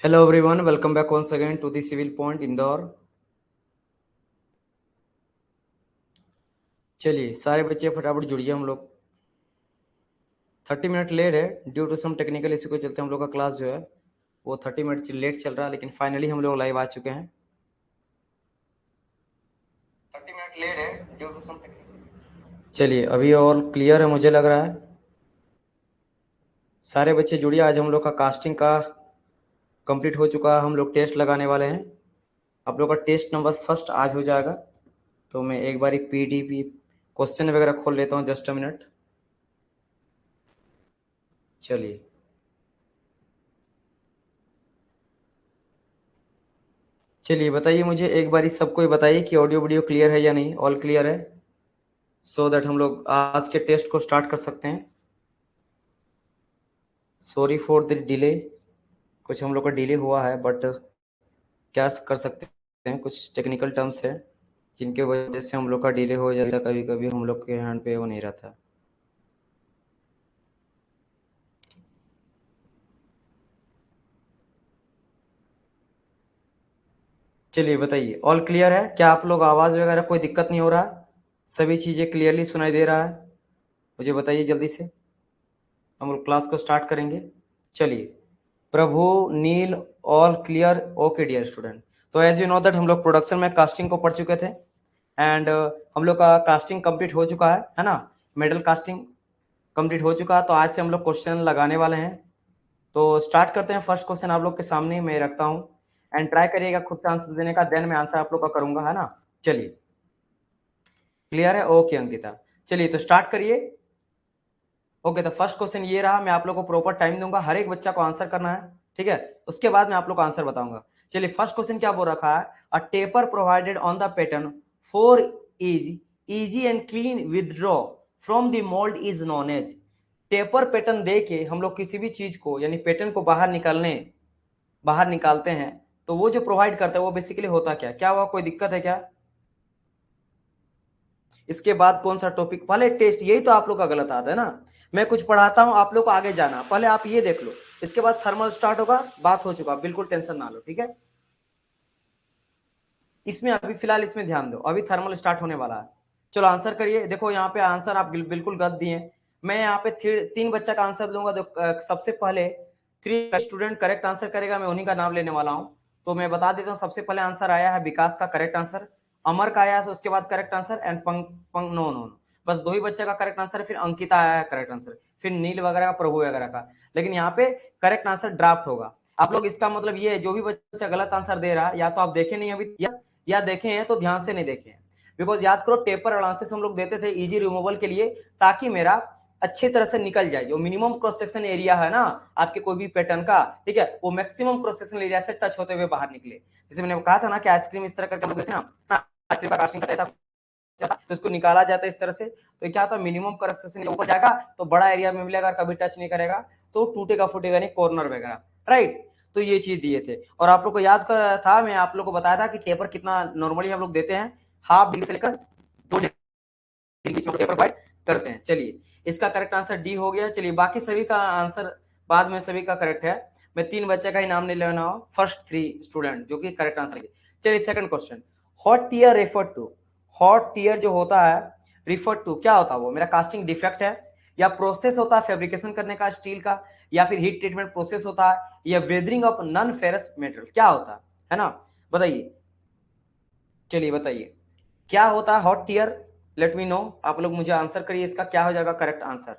Hello everyone, welcome back once again to the Civil Point Indore. चलिए सारे बच्चे फटाफट जुड़िए। हम लोग 30 मिनट लेट है due to some technical issue के चलते हम लोग का क्लास जो है वो 30 मिनट लेट चल रहा है, लेकिन फाइनली हम लोग लाइव आ चुके हैं। 30 मिनट लेट है ड्यू टू सम टेक्निकल। चलिए अभी और क्लियर है मुझे लग रहा है। सारे बच्चे जुड़िए। आज हम लोग का कास्टिंग का कंप्लीट हो चुका है। हम लोग टेस्ट लगाने वाले हैं। आप लोग का टेस्ट नंबर फर्स्ट आज हो जाएगा। तो मैं एक बार पीडीपी क्वेश्चन वगैरह खोल लेता हूँ। Just a minute. चलिए चलिए बताइए मुझे एक बारी सबको ही बताइए कि ऑडियो वीडियो क्लियर है या नहीं। ऑल क्लियर है सो दैट हम लोग आज के टेस्ट को स्टार्ट कर सकते हैं। Sorry for the delay. कुछ हम लोग का डिले हुआ है बट क्या कर सकते हैं, कुछ टेक्निकल टर्म्स है जिनके वजह से हम लोग का डिले हो जाता है। कभी कभी हम लोग के हैंड पे वो नहीं रहता। चलिए बताइए ऑल क्लियर है क्या? आप लोग आवाज़ वगैरह कोई दिक्कत नहीं हो रहा? सभी चीज़ें क्लियरली सुनाई दे रहा है? मुझे बताइए जल्दी से, हम लोग क्लास को स्टार्ट करेंगे। चलिए Prabhu, Neel, all clear. Okay dear student, तो एज यू नो दैट हम लोग प्रोडक्शन में कास्टिंग को पढ़ चुके थे एंड हम लोग का कास्टिंग कंप्लीट हो चुका है ना। मेडल कास्टिंग कंप्लीट हो चुका है। तो आज से हम लोग क्वेश्चन लगाने वाले हैं। तो स्टार्ट करते हैं। फर्स्ट क्वेश्चन आप लोग के सामने मैं रखता हूँ एंड ट्राई करिएगा खुद से आंसर देने का, देन मैं आंसर आप लोग का करूंगा, है ना। चलिए क्लियर है? ओके अंकिता, चलिए तो स्टार्ट करिए। ओके तो फर्स्ट क्वेश्चन ये रहा। मैं आप लोग को प्रॉपर टाइम दूंगा, हर एक बच्चा को आंसर करना है, ठीक है। उसके बाद मैं आप लोग को आंसर बताऊंगा। चलिए फर्स्ट क्वेश्चन क्या बोल रखा है? A taper provided on the pattern for is easy and clean withdraw from the mould is known as. Taper pattern दे के हम लोग किसी भी चीज को यानी पैटर्न को बाहर निकालते हैं, तो वो जो प्रोवाइड करता है वो बेसिकली होता क्या हुआ? कोई दिक्कत है क्या? इसके बाद कौन सा टॉपिक? पहले टेस्ट, यही तो आप लोग का गलत आता है ना। मैं कुछ पढ़ाता हूं, आप लोग को आगे जाना, पहले आप ये देख लो। इसके बाद थर्मल स्टार्ट होगा, बात हो चुका, बिल्कुल टेंशन ना लो, ठीक है। इसमें अभी फिलहाल इसमें ध्यान दो, अभी थर्मल स्टार्ट होने वाला है। चलो आंसर करिए। देखो यहाँ पे आंसर आप बिल्कुल गलत दिए। मैं यहाँ पे तीन बच्चा का आंसर दूंगा। सबसे पहले थ्री स्टूडेंट करेक्ट आंसर करेगा, मैं उन्हीं का नाम लेने वाला हूँ। तो मैं बता देता हूँ, सबसे पहले आंसर आया है विकास का करेक्ट आंसर, अमर का आया है उसके बाद करेक्ट आंसर एंड पंग नो नो नो, बस दो ही बच्चे का करेक्ट आंसर है। फिर अंकिता आया है करेक्ट आंसर, फिर नील वगैरह का, प्रभु वगैरह का। लेकिन यहाँ पे करेक्ट आंसर ड्राफ्ट होगा। आप लोग इसका मतलब ये जो भी बच्चा गलत आंसर दे रहा है, या तो आप देखे नहीं अभी या देखे हैं तो ध्यान से नहीं देखे हैं। बिकॉज याद करो टेपर एनालिसिस हम लोग देते थे इजी रिमूवल के लिए, ताकि मेरा अच्छी तरह से निकल जाए। जो मिनिमम क्रॉस सेक्शन एरिया है ना आपके कोई भी पैटर्न का, ठीक है, वो मैक्सिमम क्रॉस सेक्शन एरिया से टच होते हुए बाहर निकले। जैसे मैंने कहा था ना कि आइसक्रीम इस तरह करके हम लोग देते हैं ना, आइसक्रीम का कास्टिंग ऐसा तो इसको निकाला जाता है इस तरह से। तो क्या होता है, मिनिमम क्रॉस सेक्शन ऊपर जाएगा तो बड़ा एरिया में मिलेगा, कभी टच नहीं करेगा तो टूटेगा फूटेगा नहीं कॉर्नर वगैरह, राइट। तो ये चीज दिए थे। और आप लोग को याद कर था, मैं आप लोग को बताया था कि टेपर कितना नॉर्मली हम लोग देते हैं, हाफ डिग्री से लेकर 2 डिग्री के बीच में टेपर प्रोवाइड करते हैं। चलिए इसका करेक्ट आंसर डी हो गया। चलिए बाकी सभी का आंसर बाद में सभी का करेक्ट है। मैं तीन बच्चे का ही नाम नहीं लेना हो, फर्स्ट थ्री स्टूडेंट जो कि करेक्ट आंसर है। चलिए second question, hot tear refer to. Hot tear जो होता है रिफर टू क्या होता है? वो मेरा कास्टिंग डिफेक्ट है, या प्रोसेस होता है फैब्रिकेशन करने का स्टील का, या फिर हीट ट्रीटमेंट प्रोसेस होता है, या weathering of non ferrous material, क्या होता है ना? बताइए। चलिए बताइए क्या होता है hot tear? Let me know, आप लोग मुझे आंसर करिए, इसका क्या हो जाएगा करेक्ट आंसर?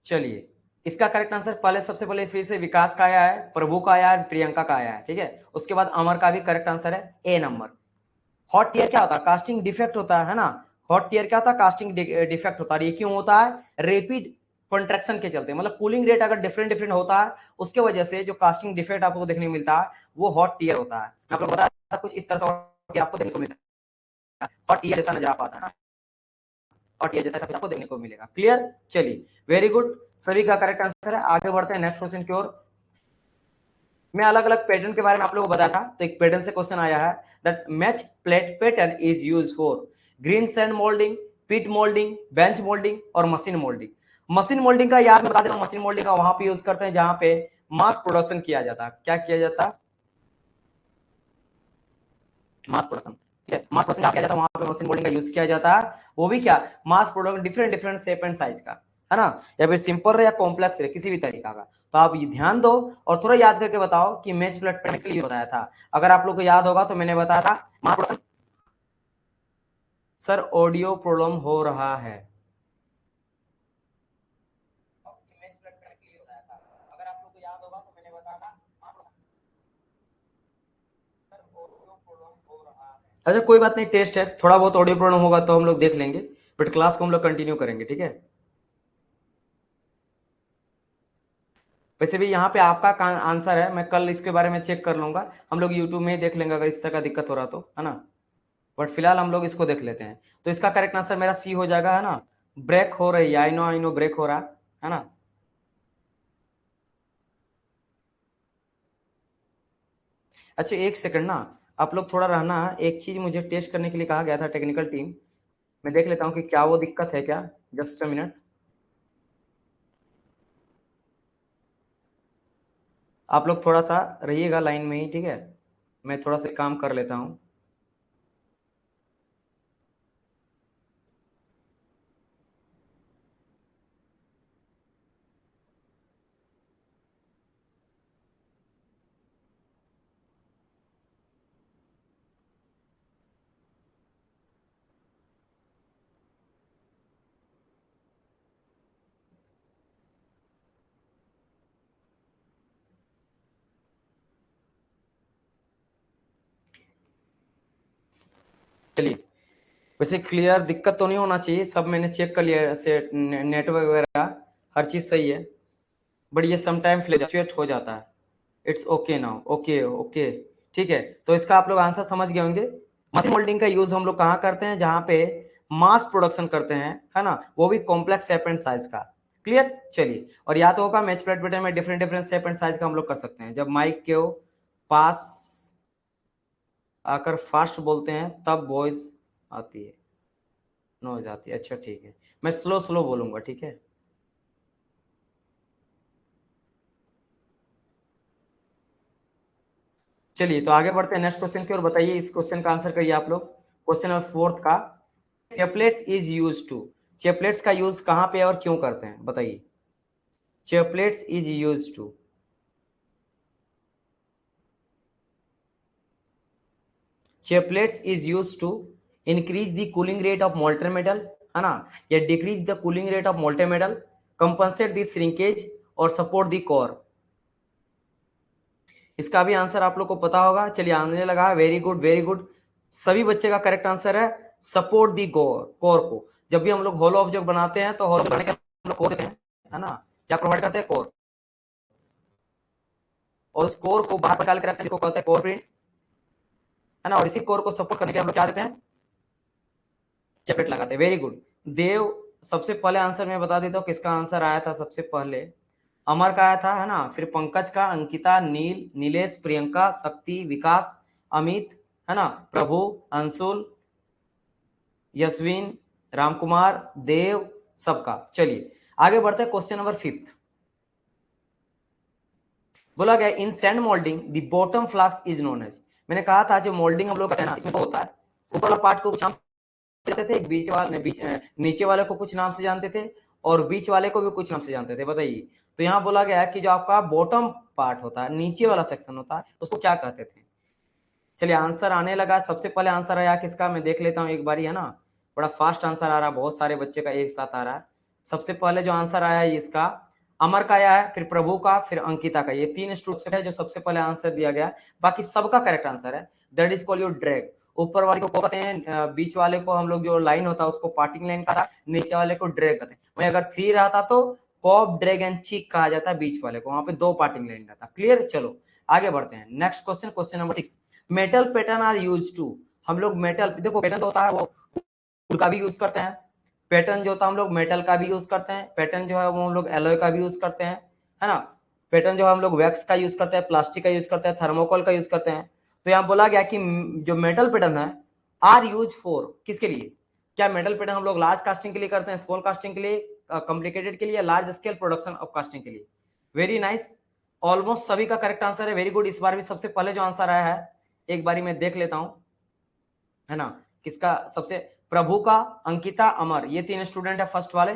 चलिए इसका करेक्ट आंसर पहले, सबसे पहले फिर से विकास का आया है, प्रभु का आया है, प्रियंका का आया है, ठीक है। उसके बाद अमर का भी करेक्ट आंसर है, ए नंबर। हॉट टीयर क्या होता है? कास्टिंग डिफेक्ट होता है ना। हॉट टीयर क्या होता है? कास्टिंग डिफेक्ट होता है। ये क्यों होता है? रेपिड कॉन्ट्रेक्शन के चलते, मतलब कूलिंग रेट अगर डिफरेंट डिफरेंट होता है उसके वजह से जो कास्टिंग डिफेक्ट आपको देखने को मिलता है वो हॉट टीयर होता है। मैं आपको बताया कुछ इस तरह से आपको देखने को मिलता है, हॉट टीयर जैसा नजर आ पाता है, और ये जैसा आपको देखने को मिलेगा। क्लियर? चलिए वेरी गुड, सभी का करेक्ट आंसर है। आगे बढ़ते हैं नेक्स्ट क्वेश्चन की ओर। मैं अलग अलग पैटर्न के बारे में आप लोगों को बताया था, तो एक पैटर्न से क्वेश्चन आया है that match plate pattern is use for green sand moulding, pit moulding, bench moulding और मशीन मोल्डिंग। मशीन मोल्डिंग का याद मैं बता देता हूं, मशीन मोल्डिंग का वहां पे यूज करते हैं जहां पे मास प्रोडक्शन किया जाता है। क्या किया जाता है? Mass production. ठीक है, मास प्रोडक्शन किया जाता है, वहां पे मशीन मोल्डिंग का यूज किया जाता है। वो भी क्या, मास product different different shape and size का, है ना, या फिर सिंपल रहे या कॉम्प्लेक्स रहे, किसी भी तरीका का। तो आप ये ध्यान दो और थोड़ा याद करके बताओ कि मैच ब्लड के लिए बताया था। अगर आप लोग को याद होगा तो मैंने बताया था mass production. Sir audio problem हो रहा है। अगर आप लोग को याद होगा तो मैंने बताया था। अच्छा कोई बात नहीं, टेस्ट है, थोड़ा बहुत ऑडियो प्रॉब्लम होगा तो हम लोग देख लेंगे, बट क्लास को हम लोग कंटिन्यू करेंगे, ठीक है। वैसे भी यहाँ पे आपका आंसर है, मैं कल इसके बारे में चेक कर लूंगा, हम लोग यूट्यूब में ही देख लेंगे अगर इस तरह का दिक्कत हो रहा तो, है ना। बट फिलहाल हम लोग इसको देख लेते हैं। तो इसका करेक्ट आंसर मेरा सी हो जाएगा, है ना। ब्रेक हो रही है, आई नो ब्रेक हो रहा है ना। अच्छा एक सेकंड ना, आप लोग थोड़ा रहना, एक चीज मुझे टेस्ट करने के लिए कहा गया था टेक्निकल टीम, मैं देख लेता हूँ कि क्या वो दिक्कत है क्या। जस्ट अ मिनट, आप लोग थोड़ा सा रहिएगा लाइन में ही, ठीक है, मैं थोड़ा सा काम कर लेता हूँ। चलिए, वैसे क्लियर, दिक्कत तो नहीं होना चाहिए, सब मैंने चेक कर लिया से नेटवर्क वगैरह हर चीज सही है, बट ये समटाइम फ्लक्चुएट हो जाता है। It's okay now, okay okay, ठीक है। तो इसका आप लोग आंसर समझ गए होंगे। मशीन मोल्डिंग का यूज हम लोग कहाँ करते हैं, जहां पे मास प्रोडक्शन करते हैं, है ना, वो भी कॉम्प्लेक्स शेप एंड साइज का। क्लियर, चलिए, और याद होगा मैच प्लेट बटन में different different shape and size का हम लोग कर सकते हैं। जब माइक के पास आकर फास्ट बोलते हैं तब वॉइस आती है, नॉइज आती है। अच्छा ठीक है, मैं स्लो स्लो बोलूंगा, ठीक है। चलिए तो आगे बढ़ते हैं नेक्स्ट क्वेश्चन की और, बताइए इस क्वेश्चन का आंसर करिए आप लोग। क्वेश्चन नंबर फोर्थ का, chaplets is use to, chaplets का यूज कहां पे और क्यों करते हैं, बताइए। Chaplets is use to, chaplets is use to increase the cooling rate of molten metal, है ना, या decrease the cooling rate of molten metal, compensate the shrinkage और सपोर्ट द कोर। इसका भी आंसर आप लोग को पता होगा, चलिए आने लगा, वेरी गुड वेरी गुड, सभी बच्चे का करेक्ट आंसर है सपोर्ट दी कोर, कोर को। जब भी हम लोग होलो ऑब्जेक्ट बनाते हैं तो होलो बनाने के हम लोग कोर देते हैं, है ना, क्या प्रोवाइड करते हैं, कोर। और उस कोर को बाहर निकाल के रखते हैं जिसको कहते हैं कोर प्रिंट, है ना, और इसी कोर को सपोर्ट करने के हम लोग क्या देते हैं, चेपलेट लगाते हैं। वेरी गुड देव, सबसे पहले आंसर मैं बता देता हूँ किसका आंसर आया था सबसे पहले। अमर का आया था, है ना, फिर पंकज का, अंकिता, नील, नीलेश, प्रियंका, शक्ति, विकास, अमित, है ना, प्रभु, अंशुल, यशविन, रामकुमार, देव, सबका। चलिए आगे बढ़ते हैं, क्वेश्चन नंबर फिफ्थ। बोला गया in sand moulding the bottom flask is known as, मैंने कहा था जो मोल्डिंग हम लोग करते हैं ना, इसमें होता है ऊपर वाला पार्ट को कुछ नाम से जानते थे, बीच वाले नीचे वाले को कुछ नाम से जानते थे, और बीच वाले को भी कुछ नाम से जानते थे, बताइए। तो यहाँ बोला गया कि जो आपका बॉटम पार्ट होता है, नीचे वाला सेक्शन होता है, उसको क्या कहते थे। चलिए आंसर आने लगा, सबसे पहले आंसर आया किसका, मैं देख लेता हूँ एक बारी, है ना, बड़ा फास्ट आंसर आ रहा है, बहुत सारे बच्चे का एक साथ आ रहा है। सबसे पहले जो आंसर आया है इसका, अमर का आया है, फिर प्रभु का, फिर अंकिता का, ये तीन स्टूडेंट है जो सबसे पहले आंसर दिया गया, बाकी सबका करेक्ट आंसर है। That is call your drag. ऊपर वाले को कहते हैं, बीच वाले को हम लोग जो लाइन होता है उसको पार्टिंग लाइन कहा था, नीचे वाले को ड्रैग कहते हैं। वहीं अगर थ्री रहता तो कॉप, ड्रैग एंड चीक कहा जाता है बीच वाले को, वहां पे दो पार्टिंग लाइन रहता। क्लियर, चलो आगे बढ़ते हैं, next question, question number 6। Metal pattern are use to, हम लोग मेटल, देखो पैटर्न होता है वो wood का भी यूज करते हैं, पैटर्न जो होता है हम लोग मेटल का भी यूज करते हैं, पैटर्न जो है वो हम लोग एलॉय का भी यूज करते हैं, है ना, पैटर्न जो है हम लोग वैक्स का यूज करते हैं, प्लास्टिक का यूज करते हैं, थर्मोकोल का यूज करते हैं। तो यहाँ बोला गया कि जो मेटल पैटर्न है आर यूज फॉर, किसके लिए, क्या मेटल पैटर्न हम लोग लार्ज कास्टिंग के लिए करते हैं, स्मॉल कास्टिंग के लिए, कॉम्प्लिकेटेड के लिए, large scale production of casting के लिए? वेरी नाइस, ऑलमोस्ट सभी का करेक्ट आंसर है, वेरी गुड। इस बार भी सबसे पहले जो आंसर आया है एक बारी मैं देख लेता हूं, है ना, किसका सबसे, प्रभु का, अंकिता, अमर, ये 3 स्टूडेंट है फर्स्ट वाले।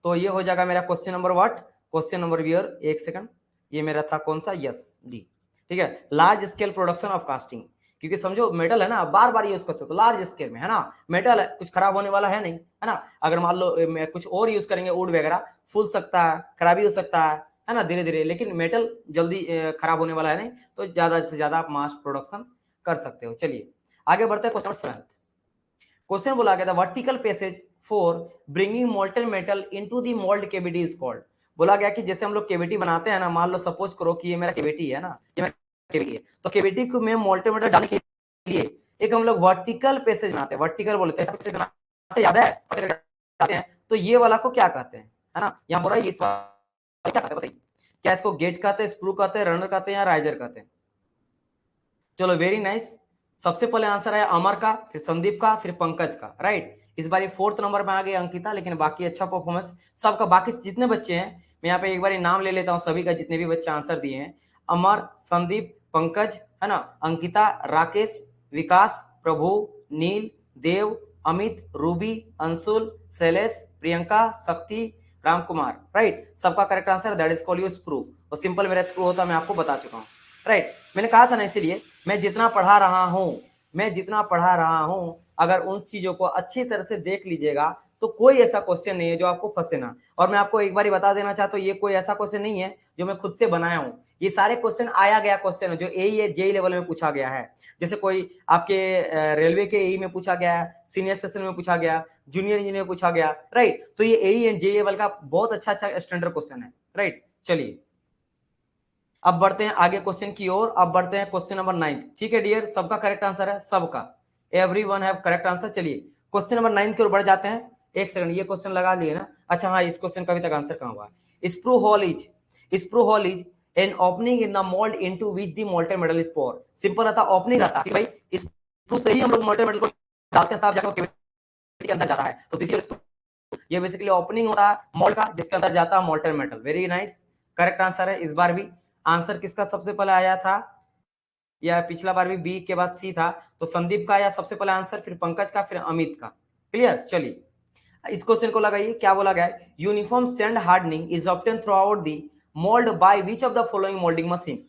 तो ये हो जाएगा मेरा question number what, question number wear, एक सेकंड, ये मेरा था कौन सा, यस डी, ठीक है, large scale production of casting. क्योंकि समझो मेटल है ना, बार बार यूज कर सकते हो लार्ज स्केल में, है ना, मेटल है, कुछ खराब होने वाला है नहीं, है ना। अगर मान लो कुछ और यूज करेंगे, वुड वगैरह, फूल सकता है, खराबी हो सकता है ना, धीरे धीरे, लेकिन मेटल जल्दी खराब होने वाला है नहीं, तो ज्यादा से ज्यादा आप मास प्रोडक्शन कर सकते हो। चलिए आगे बढ़ते हैं, क्वेश्चन 7। क्वेश्चन बोला गया था vertical passage for bringing molten metal into the mould cavity is called. बोला गया कि जैसे हम लोग कैविटी बनाते हैं ना, मान लो सपोज करो कि ये मेरा कैविटी है ना, ये मेरा कैविटी है, तो कैविटी को में मोल्टन मेटल डालने के लिए एक हम लोग वर्टिकल पैसेज बनाते हैं, वर्टिकल बोलते हैं, ऐसा बनाते हैं, याद है, बनाते हैं, तो ये वाला को क्या कहते हैं, है ना, यहाँ बोला ये क्या कहते हैं बताइए, क्या इसको गेट कहते हैं, स्क्रू कहते हैं, रनर कहते हैं, या राइजर कहते हैं? चलो वेरी नाइस, सबसे पहले आंसर है अमर का, फिर संदीप का, फिर पंकज का, राइट। इस बार 4th नंबर में आ गई अंकिता, लेकिन बाकी अच्छा परफॉर्मेंस सबका, बाकी जितने बच्चे हैं मैं यहाँ पे एक बार नाम ले लेता हूँ सभी का, जितने भी बच्चे आंसर दिए हैं, अमर, संदीप, पंकज, है ना, अंकिता, राकेश, विकास, प्रभु, नील, देव, अमित, रूबी, अंशुल, शैलेश, प्रियंका, शक्ति, राम कुमार, राइट। सबका correct answer, that is called your screw. और सिंपल मेरा स्क्रू होता मैं आपको बता चुका हूँ, राइट। मैंने कहा था ना, इसीलिए मैं जितना पढ़ा रहा हूं, मैं जितना पढ़ा रहा हूं, अगर उन चीजों को अच्छी तरह से देख लीजिएगा तो कोई ऐसा क्वेश्चन नहीं है जो आपको फंसे ना। और मैं आपको एक बार बता देना चाहता हूँ, ये कोई ऐसा क्वेश्चन नहीं है जो मैं खुद से बनाया हूं, ये सारे क्वेश्चन आया गया क्वेश्चन है जो ए जेई लेवल में पूछा गया है। जैसे कोई आपके रेलवे के एई में पूछा गया, सीनियर सेशन में पूछा गया, जूनियर इंजीनियर में पूछा गया, राइट। तो ये एई एंड जेई लेवल का बहुत अच्छा अच्छा स्टैंडर्ड क्वेश्चन है, राइट। चलिए अब बढ़ते हैं आगे क्वेश्चन की ओर, अब बढ़ते हैं क्वेश्चन नंबर 9। ठीक है डियर, सबका करेक्ट आंसर है, सबका, एवरीवन हैव करेक्ट आंसर। चलिए क्वेश्चन नंबर 9 की ओर बढ़ जाते हैं। एक सेकंड, ये क्वेश्चन लगा लिए ना, अच्छा हाँ, इस क्वेश्चन का अभी तक आंसर कहां हुआ है। Sprue hole is an opening in the mould into which the molten metal is pour. Simple रहता, ओपनिंग रहता कि भाई इस स्क्रू से ही हम लोग मोल्टेन मेटल को डालते हैं, तब जाकर कैविटी के अंदर जाता है। तो दिस ये बेसिकली ओपनिंग होता है मोल्ड का, जिसके अंदर जाता है molten metal. Very nice, correct answer है इस बार भी। आंसर किसका सबसे पहले आया था, या पिछला बार भी बी के बाद सी था, तो संदीप का आया सबसे पहले आंसर, फिर पंकज का, फिर अमित का। क्लियर। चलिए इस क्वेश्चन को लगाइए, क्या बोला गया है, uniform sand hardening is obtain through out the mould by which of the following moulding machine.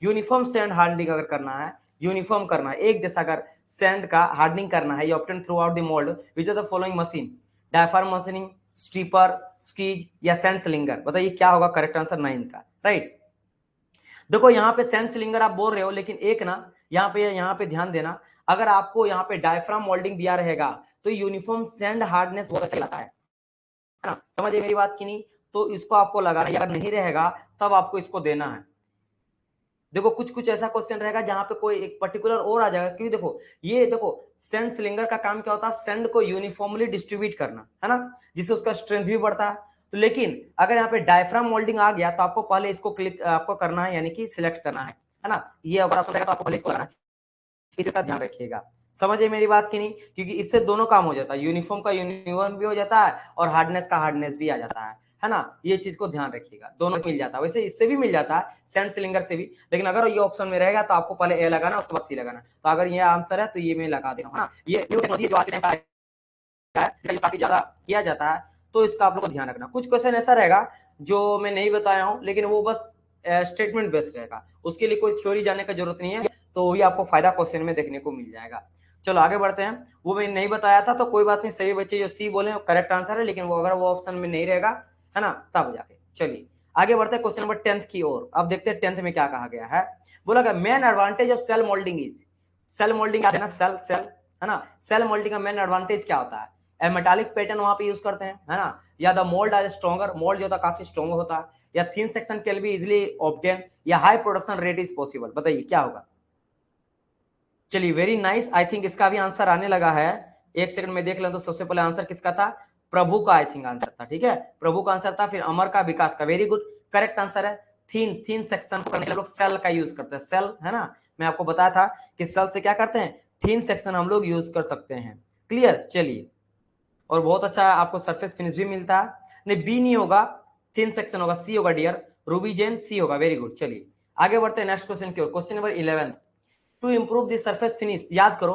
Uniform sand hardening अगर करना है, यूनिफॉर्म करना है, एक जैसा अगर सैंड का हार्डनिंग करना है, ये obtain throughout the mould which of the following machine, diaphragm machining, stripper, squeeze, या सैंड स्लिंगर। बताइए क्या होगा करेक्ट आंसर 9 का, राइट। देखो यहाँ पे सैंड सिलिंगर आप बोल रहे हो, लेकिन एक ना यहाँ पे ध्यान देना, अगर आपको यहाँ पे डायफ्राम मोल्डिंग दिया रहेगा तो यूनिफॉर्म सैंड हार्डनेस बहुत अच्छा लगता है ना, समझिए मेरी बात की नहीं, तो इसको आपको लगाना है, अगर नहीं रहेगा तब आपको इसको देना है। देखो कुछ कुछ ऐसा क्वेश्चन रहेगा जहां पे कोई एक पर्टिकुलर और आ जाएगा, क्योंकि देखो ये देखो सैंड सिलिंगर का काम क्या होता है, सैंड को यूनिफॉर्मली डिस्ट्रीब्यूट करना, है ना, जिससे उसका स्ट्रेंथ भी बढ़ता है। तो लेकिन अगर यहाँ पे डायफ्राम मोल्डिंग आ गया तो आपको पहले इसको क्लिक आपको करना है, यानी कि सिलेक्ट करना है ना, ये अगर ऑप्शन रहेगा तो आपको पहले इसको लगाना है, इसका ध्यान रखिएगा। समझिए मेरी बात की नहीं, क्योंकि इससे दोनों काम हो जाता है, यूनिफॉर्म का यूनिफॉर्म भी हो जाता है और हार्डनेस का हार्डनेस भी आ जाता है ना, ये चीज को ध्यान रखिएगा, दोनों से मिल जाता है। वैसे इससे भी मिल जाता है, सैंड सिलिंगर से भी, लेकिन अगर ये ऑप्शन में रहेगा तो आपको पहले ए लगाना, उसके बाद सी लगाना। तो अगर ये आंसर है तो ये मैं लगा दे रहा हूँ ना, ये न्यू टेक्नोलॉजी जो आज के टाइम है, काफी ज्यादा किया जाता है, तो इसका आप लोग को ध्यान रखना। कुछ क्वेश्चन ऐसा रहेगा जो मैं नहीं बताया हूँ, लेकिन वो बस स्टेटमेंट बेस्ड रहेगा, उसके लिए कोई थ्योरी जानने की जरूरत नहीं है, तो वही आपको फायदा क्वेश्चन में देखने को मिल जाएगा। चलो आगे बढ़ते हैं, वो मैं नहीं बताया था तो कोई बात नहीं, सही बच्चे जो सी बोले करेक्ट आंसर है, लेकिन वो अगर वो ऑप्शन में नहीं रहेगा, है ना, तब जाके। चलिए आगे बढ़ते हैं क्वेश्चन नंबर 10 की ओर। अब देखते हैं 10th में क्या कहा गया है। बोला गया main advantage of shell moulding is, shell moulding है ना, सेल सेल, है ना, सेल मोल्डिंग का मेन एडवांटेज क्या होता है, मेटालिक पैटर्न वहां पे यूज करते हैं, है ना, या the mould are stronger, mould जो होता है काफी स्ट्रॉन्ग होता है, या thin section can be easily obtain, या high production rate is possible. बताइए क्या होगा। चलिए वेरी नाइस, आई थिंक इसका भी आंसर आने लगा है, एक सेकंड में देख लें। तो सबसे पहले आंसर किसका था, प्रभु का आई थिंक आंसर था, ठीक है, प्रभु का आंसर था, फिर अमर का, विकास का। वेरी गुड, करेक्ट आंसर है। थीन थीन सेक्शन को करने के लिए लोग सेल का यूज करते हैं, सेल, है ना, मैं आपको बताया था कि सेल से क्या करते हैं, थीन सेक्शन हम लोग यूज कर सकते हैं। क्लियर। चलिए और बहुत अच्छा आपको सरफेस फिनिश भी मिलता है। नहीं बी नहीं होगा, थिन सेक्शन होगा, सी होगा डियर, रूबी जेम सी होगा। Very good. चलिए आगे बढ़ते हैं नेक्स्ट क्वेश्चन की ओर। Question number 11, to improve the surface finish. याद करो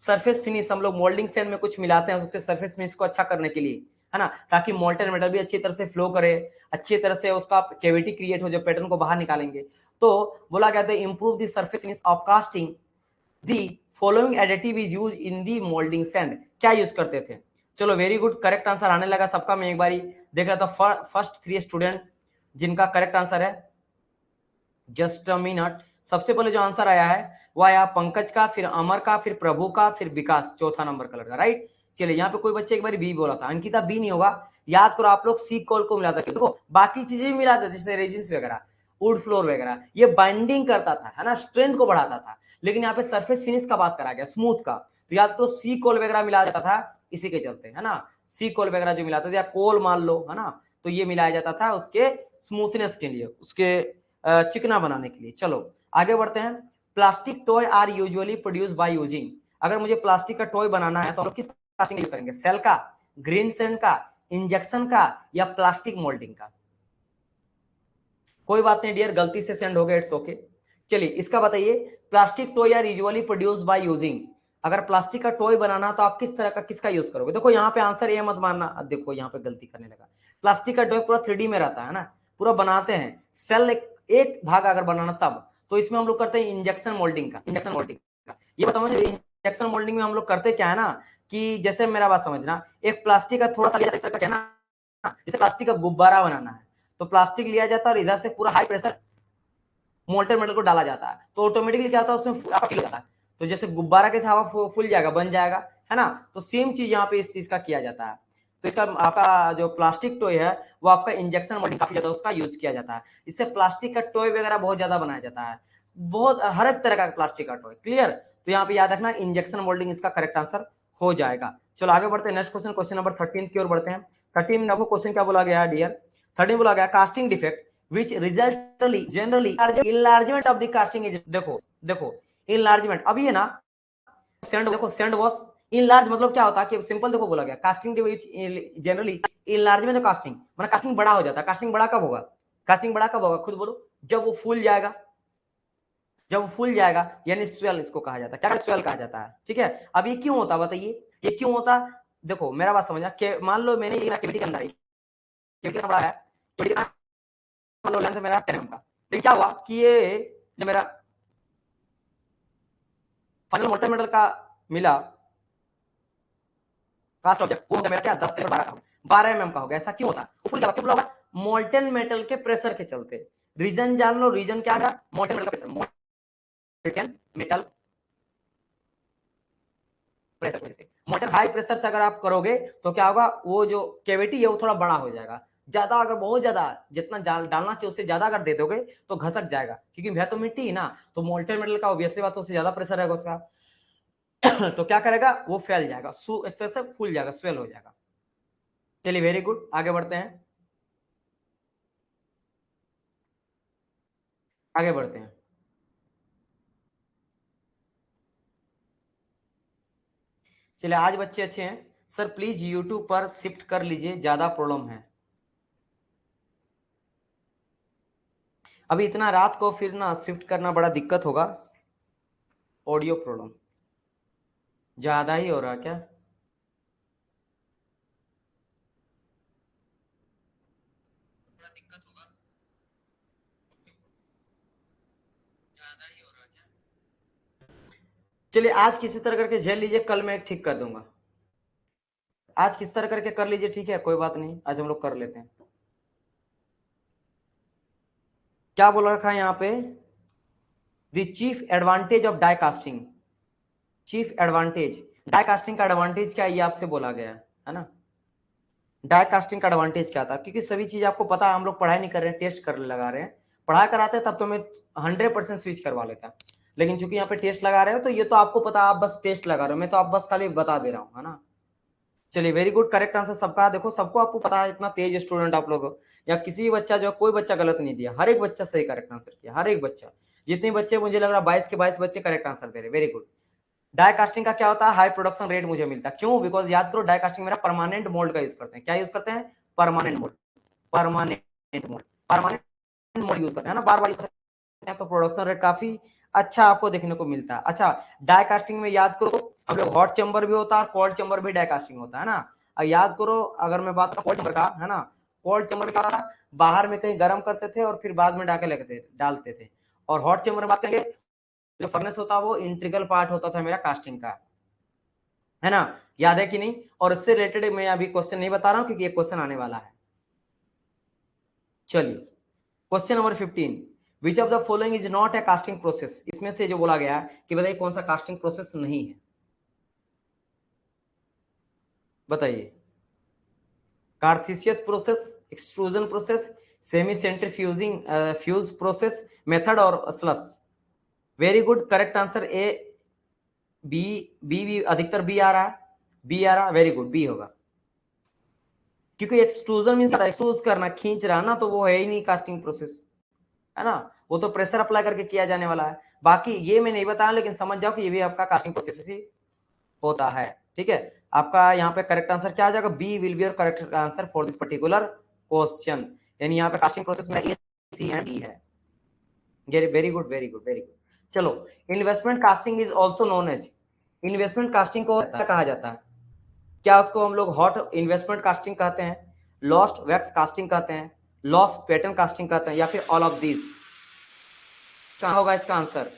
सरफेस फिनिश हम लोग मोल्डिंग सैंड में कुछ मिलाते हैं उसके सरफेस फिनिश को अच्छा करने के लिए, है ना, ताकि मोल्टेन मेटल भी अच्छी तरह से फ्लो करे, अच्छी तरह से उसका कैविटी क्रिएट हो, जो पैटर्न को बाहर निकालेंगे। तो बोला गया था improve the surface finish off casting, the following additive is use in the moulding sand. क्या यूज करते थे? चलो वेरी गुड, करेक्ट आंसर आने लगा सबका। मैं एक बारी देख रहा था फर्स्ट 3 स्टूडेंट जिनका करेक्ट आंसर है। Just a minute. सबसे पहले जो आंसर आया है वो आया पंकज का, फिर अमर का, फिर प्रभु का, फिर विकास चौथा नंबर का लड़का। राइट। चलिए यहाँ पे कोई बच्चे एक बार बी बोला था, अंकिता बी नहीं होगा। याद करो आप लोग सी कॉल को मिलाते थे, देखो बाकी चीजें भी मिलाते थे जैसे रेजिन्स वगैरह, वुड फ्लोर वगैरह, ये बाइंडिंग करता था, है ना, स्ट्रेंथ को बढ़ाता था। लेकिन यहाँ पे सरफेस फिनिश का बात करा गया, स्मूथ का। तो याद करो सी कोल वगैरह मिलाया जाता था इसी के चलते, है ना, सी कोल वगैरह जो मिलाते थे, या कोल मान लो, है ना, तो ये मिलाया जाता था उसके स्मूथनेस के लिए, उसके चिकना बनाने के लिए। चलो आगे बढ़ते हैं। Plastic toy are usually produce by using. अगर मुझे प्लास्टिक का टॉय बनाना है तो हम लोग किस कास्टिंग यूज करेंगे? सेल का, ग्रीन सैंड का, इंजेक्शन का, या प्लास्टिक मोल्डिंग का? कोई बात नहीं डियर, गलती से सेंड हो गया, इट्स ओके। चलिए इसका बताइए, plastic toy are usually produce by using. अगर प्लास्टिक का टॉय बनाना तो आप किस तरह का, किसका यूज करोगे? देखो यहाँ पे आंसर ये मत मानना, देखो यहाँ पे गलती करने लगा। प्लास्टिक का टॉय पूरा 3D में रहता है ना, पूरा बनाते हैं सेल एक भाग अगर बनाना तब, तो इसमें हम लोग करते हैं इंजेक्शन मोल्डिंग का। इंजेक्शन मोल्डिंग का ये बात समझ, इंजेक्शन मोल्डिंग में हम लोग करते क्या है ना, कि जैसे मेरा बात समझना, एक प्लास्टिक का थोड़ा सा इस तरह का है ना, जैसे प्लास्टिक का गुब्बारा बनाना है, तो प्लास्टिक लिया जाता है और इधर से पूरा हाई प्रेशर मोल्टेन मेटल को डाला जाता है, तो ऑटोमेटिकली क्या होता है उसमें आपका फिल हो जाता है, तो जैसे गुब्बारा के हवा फूल जाएगा, बन जाएगा, है ना। तो सेम चीज यहाँ पे इस चीज का किया जाता है। तो इसका आपका जो प्लास्टिक टॉय है वो आपका इंजेक्शन मोल्डिंग काफी ज्यादा उसका यूज किया जाता है। इससे प्लास्टिक का टॉय वगैरह बहुत ज्यादा बनाया जाता है, बहुत हर एक तरह का प्लास्टिक का टॉय। क्लियर? तो यहाँ पे याद रखना इंजेक्शन मोल्डिंग इसका करेक्ट आंसर हो जाएगा। चलो आगे बढ़ते हैं नेक्स्ट क्वेश्चन, क्वेश्चन नंबर 13 की ओर बढ़ते हैं। 13 नंबर क्वेश्चन क्या बोला गया डियर? 13 बोला गया casting defect which resultly generally enlargement of the casting agent। देखो देखो enlargement, अभी है ना सेंड, देखो सेंड वॉश इनलार्ज मतलब क्या होता है कि सिंपल देखो बोला गया casting generally enlargement of casting, मतलब कास्टिंग बड़ा हो जाता है। कास्टिंग बड़ा कब होगा? कास्टिंग बड़ा कब होगा खुद बोलो? जब वो फूल जाएगा, जब वो फूल जाएगा यानी स्वेल इसको कहा जाता है। क्या स्वेल कहा जाता है? ठीक है। अब ये क्यों होता है बताइए, ये क्यों होता? देखो मेरा बात समझना, मान लो मैंने ये कैविटी के अंदर कितना बड़ा है, मान लो लेंथ मेरा 10 mm का, लेकिन क्या हुआ कि ये जो मेरा फाइनल मोल्टेन मेटल का मिला कास्ट ऑब्जेक्ट, वो मेरा क्या 10 से 12 mm का हो गया। ऐसा क्यों होता? वो फुल क्या क्यों होगा? मोल्टेन मेटल के प्रेशर के चलते। रीजन जान लो, रीजन क्या है? मोल्टेन मेटल का प्रेशर, मोल्टेन मेटल प्रेशर की वजह से। मोल्टेन हाई प्रेशर से अगर आप करोगे तो क्या होगा, वो जो कैविटी है वो थोड़ा बड़ा हो जाएगा। ज्यादा अगर बहुत ज्यादा जितना डालना चाहिए उससे ज्यादा अगर दे दोगे तो घसक जाएगा, क्योंकि वह तो मिट्टी है ना, तो मोल्टेन मेटल का ऑब्वियसली बात उससे ज्यादा प्रेशर रहेगा उसका। तो क्या करेगा, वो फैल जाएगा, एक तरह से फूल जाएगा, स्वेल हो जाएगा। चलिए वेरी गुड, आगे बढ़ते हैं, आगे बढ़ते हैं। चलिए आज बच्चे अच्छे हैं। सर प्लीज यूट्यूब पर शिफ्ट कर लीजिए, ज्यादा प्रॉब्लम है। अभी इतना रात को फिर ना शिफ्ट करना बड़ा दिक्कत होगा, ऑडियो प्रॉब्लम ज्यादा ही हो रहा क्या? बड़ा दिक्कत होगा, ज्यादा ही हो रहा क्या? चलिए आज किसी तरह करके झेल लीजिए, कल मैं ठीक कर दूंगा। आज किस तरह करके कर लीजिए, ठीक है कोई बात नहीं, आज हम लोग कर लेते हैं। क्या बोल रखा है यहाँ पे? The chief advantage of die casting. Chief advantage, die casting का एडवांटेज क्या है ये आपसे बोला गया है ना। डाई कास्टिंग का एडवांटेज क्या था? क्योंकि सभी चीज आपको पता है, हम लोग पढ़ाई नहीं कर रहे हैं, टेस्ट कर लगा रहे हैं। पढ़ाई कराते तब तो मैं 100% स्विच करवा लेता, लेकिन चूंकि यहाँ पे टेस्ट लगा रहे हो तो ये तो आपको पता, आप बस टेस्ट लगा रहे हो, मैं तो आप बस खाली बता दे रहा हूँ, है ना। चलिए वेरी गुड, करेक्ट आंसर सबका। देखो सबको आपको पता है, इतना तेज स्टूडेंट आप लोग हो, या किसी बच्चा जो कोई बच्चा गलत नहीं दिया, हर एक बच्चा सही करेक्ट आंसर किया, हर एक बच्चा। जितने बच्चे, मुझे लग रहा है 22 के 22 बच्चे करेक्ट आंसर दे रहे। Very good. डाई कास्टिंग का क्या होता है, हाई प्रोडक्शन रेट मुझे मिलता है। क्यों? बिकॉज याद करो डाई कास्टिंग मेरा परमानेंट मोल्ड का यूज करते हैं। क्या यूज करते हैं? Permanent mould, permanent mould, permanent mould use करते हैं ना, बार बार यूज करते हैं, तो प्रोडक्शन रेट काफी अच्छा आपको देखने को मिलता है। अच्छा, डाई कास्टिंग में याद करो हम लोग हॉट चेंबर भी होता है, कोल्ड चेंबर भी डाई कास्टिंग होता है ना। अब याद करो अगर मैं बात करूं कोल्ड चेंबर का, है ना, कोल्ड चेंबर का बाहर में कहीं गर्म करते थे और फिर बाद में डालते थे। और हॉट चेंबर में बात करेंगे, जो फर्नेस होता है वो इंटीग्रल पार्ट होता था मेरा कास्टिंग का, है ना, याद है कि नहीं? और इससे रिलेटेड मैं अभी क्वेश्चन नहीं बता रहा हूं क्योंकि ये क्वेश्चन आने वाला है। चलिए question number 15, which of the following is not a casting process. इसमें से जो बोला गया है कि बताइए कौन सा कास्टिंग प्रोसेस नहीं है, बताइए। कार्थिसियस process, extrusion process, semi centrifuging fuse process method और slush. Very good, correct answer A, B. B अधिकतर बी आ रहा है, बी आ रहा है, वेरी गुड, बी होगा। क्योंकि एक्सट्रूजन मींस एक्सट्रूज करना, खींच रहा ना, तो वो है ही नहीं कास्टिंग प्रोसेस, है ना, वो तो प्रेशर अप्लाई करके किया जाने वाला है। बाकी ये मैं नहीं बताया, लेकिन समझ जाओ कि ये भी आपका कास्टिंग प्रोसेस ही होता है। ठीक है, आपका यहाँ पे करेक्ट आंसर क्या आ जाएगा? B will be your correct answer for this particular question. यानी यहाँ पे कास्टिंग प्रोसेस में ए, सी एंड डी है। Very good, very good, very good. चलो, investment casting is also known as, investment casting को कहा जाता है क्या? उसको हम लोग हॉट इन्वेस्टमेंट कास्टिंग कहते हैं, लॉस्ट वैक्स कास्टिंग कहते हैं, लॉस्ट पैटर्न कास्टिंग कहते हैं, या फिर ऑल ऑफ दिस? क्या होगा इसका आंसर?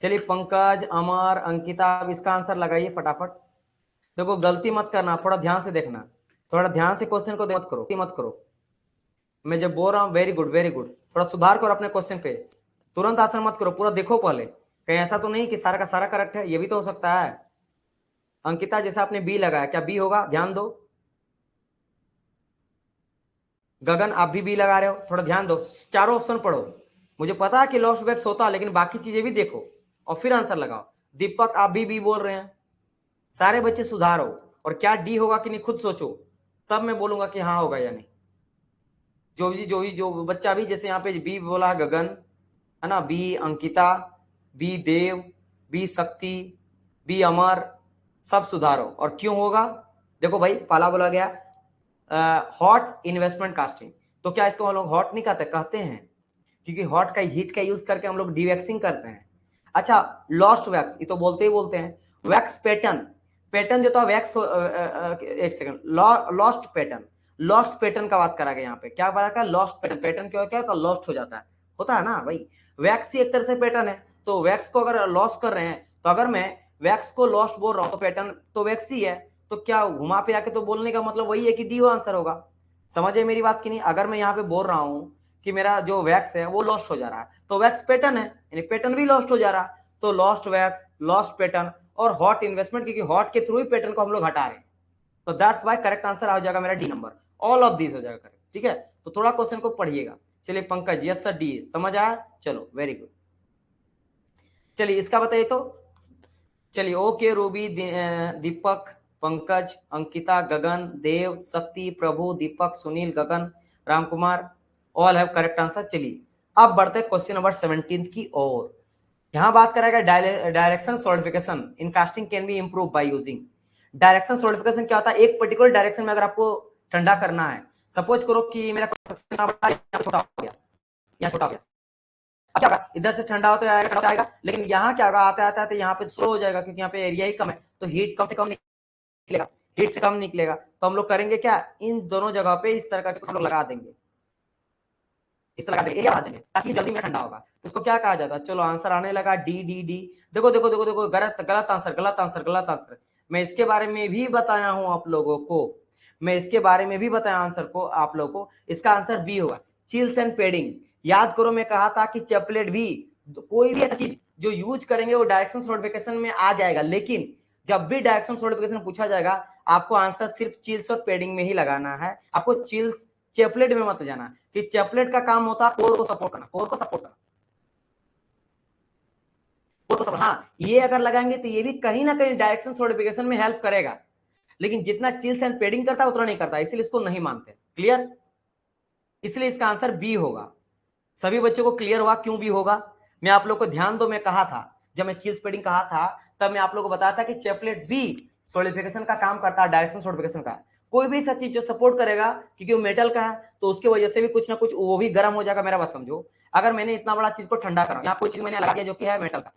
चलिए पंकज, अमर, अंकिता, अब इसका आंसर लगाइए फटाफट। देखो गलती मत करना, थोड़ा ध्यान से देखना, थोड़ा ध्यान से क्वेश्चन को मत करो, मत करो। मैं जब बोल रहा हूँ वेरी गुड, वेरी गुड, थोड़ा सुधार करो अपने क्वेश्चन पे, तुरंत आंसर मत करो, पूरा देखो पहले, कहीं ऐसा तो नहीं कि सारा का सारा करेक्ट है, ये भी तो हो सकता है। अंकिता जैसा आपने बी लगाया, क्या बी होगा? ध्यान दो। गगन आप भी बी लगा रहे हो, थोड़ा ध्यान दो, चारों ऑप्शन पढ़ो। मुझे पता है कि लॉस्ट वैक्स होता है, लेकिन बाकी चीजें भी देखो और फिर आंसर लगाओ। दीपक आप भी बी बोल रहे हैं, सारे बच्चे सुधारो, और क्या डी होगा कि नहीं खुद सोचो, तब मैं बोलूंगा कि हाँ होगा या नहीं। जो बच्चा भी जैसे यहाँ पे बी बोला गगन, है ना, बी अंकिता, बी देव, बी शक्ति, बी अमर, सब सुधारो। और क्यों होगा? देखो भाई पहला बोला गया हॉट इन्वेस्टमेंट कास्टिंग, तो क्या इसको हम लोग हॉट नहीं कहते? कहते हैं, क्योंकि हॉट का हीट का यूज करके हम लोग डीवैक्सिंग करते हैं। अच्छा, लॉस्ट वैक्स, ये तो बोलते ही बोलते हैं। वैक्स पैटर्न, पैटर्न जो था वैक्स, एक second, lost pattern, lost pattern का बात करा गया यहाँ पे, क्या बात का? लॉस्ट पैटर्न, पैटर्न क्या क्या होता है? लॉस्ट हो जाता है, होता है ना भाई। वैक्स ही एक तरह से पैटर्न है, तो वैक्स को अगर लॉस कर रहे हैं, तो अगर मैं वैक्स को लॉस्ट बोल रहा हूँ तो पैटर्न तो वैक्स ही है, तो क्या घुमा फिरा के तो बोलने का मतलब वही है कि डी आंसर होगा। समझे मेरी बात की नहीं? अगर मैं यहाँ पे बोल रहा हूँ कि मेरा जो वैक्स है वो लॉस्ट हो जा रहा है, तो वैक्स पैटर्न है, यानी पैटर्न भी लॉस्ट हो जा रहा है, तो लॉस्ट वैक्स, लॉस्ट पैटर्न और हॉट इन्वेस्टमेंट, क्योंकि हॉट के थ्रू ही पैटर्न को हम लोग हटा रहे हैं, तो दैट्स वाई करेक्ट आंसर आ जाएगा मेरा D number, all of this हो जाएगा करेक्ट। ठीक है, तो थोड़ा क्वेश्चन को पढ़िएगा। चलिए पंकज, यस सर, डी समझ आया, चलो वेरी गुड। चलिए इसका बताइए तो, चलिए okay, Ruby, Deepak, Pankaj, Ankita, Gagan, Dev, Shakti, Prabhu, Deepak, Sunil, Gagan, Ramkumar, all have correct answer. चलिए अब बढ़ते हैं क्वेश्चन नंबर 17 की ओर। यहां बात करेगा direction solidification in casting can be improve by using. Direction solidification क्या होता है? एक पर्टिकुलर डायरेक्शन में अगर आपको ठंडा करना है, सपोज करो कि मेरा छोटा हो गया, यहाँ छोटा हो गया, क्या होगा? इधर से ठंडा होता आएगा, ठंडा आएगा, लेकिन यहाँ क्या होगा? आते आते आते यहाँ पे स्लो हो जाएगा, क्योंकि यहाँ पे एरिया ही कम है, तो हीट कम से कम निकलेगा, हीट से कम निकलेगा, तो हम लोग करेंगे क्या? इन दोनों जगह पे इस तरह का हम लोग लगा देंगे, इस तरह लगा देंगे, एरिया लगा देंगे, ताकि जल्दी में ठंडा होगा। तो इसको क्या कहा जाता है? चलो आंसर आने लगा, डी डी डी। देखो देखो देखो देखो, गलत गलत आंसर, गलत आंसर, गलत आंसर। मैं इसके बारे में भी बताया हूं आप लोगों को, मैं इसके बारे में भी बताया आंसर को आप लोगों को, इसका आंसर बी होगा, चिल्स एंड पेडिंग। याद करो मैं कहा था कि चैपलेट भी, कोई भी ऐसी चीज जो यूज करेंगे वो डायरेक्शन सॉलिडिफिकेशन में आ जाएगा, लेकिन जब भी डायरेक्शन सॉलिडिफिकेशन पूछा जाएगा, आपको आंसर सिर्फ चिल्स और पेडिंग में ही लगाना है। आपको चिल्स चैपलेट में मत जाना, कि चैपलेट का काम होता है कोर को सपोर्ट करना, कोर को सपोर्ट करना, कोर को सपोर्ट। हाँ, ये अगर लगाएंगे तो ये भी कहीं ना कहीं डायरेक्शन सॉलिडिफिकेशन में हेल्प करेगा, लेकिन जितना चिल्स एंड पेडिंग करता है उतना नहीं करता, इसलिए इसको नहीं मानते। क्लियर? इसलिए इसका आंसर बी होगा। सभी बच्चों को क्लियर हुआ क्यों बी होगा? मैं आप लोग को ध्यान दो, मैं कहा था जब मैं चीज पेडिंग कहा था तब मैं आप लोगों को बताया था कि चेपलेट्स भी सोलिडिफिकेशन का काम करता है, डायरेक्शन सोलिडिफिकेशन का। कोई भी ऐसा चीज जो सपोर्ट करेगा क्योंकि वो मेटल का है तो उसकी वजह से भी कुछ ना कुछ वो भी गर्म हो जाएगा। मेरा बात समझो, अगर मैंने इतना बड़ा चीज को ठंडा करा, यहाँ कोई चीज मैंने लगा दिया जो कि है मेटल का,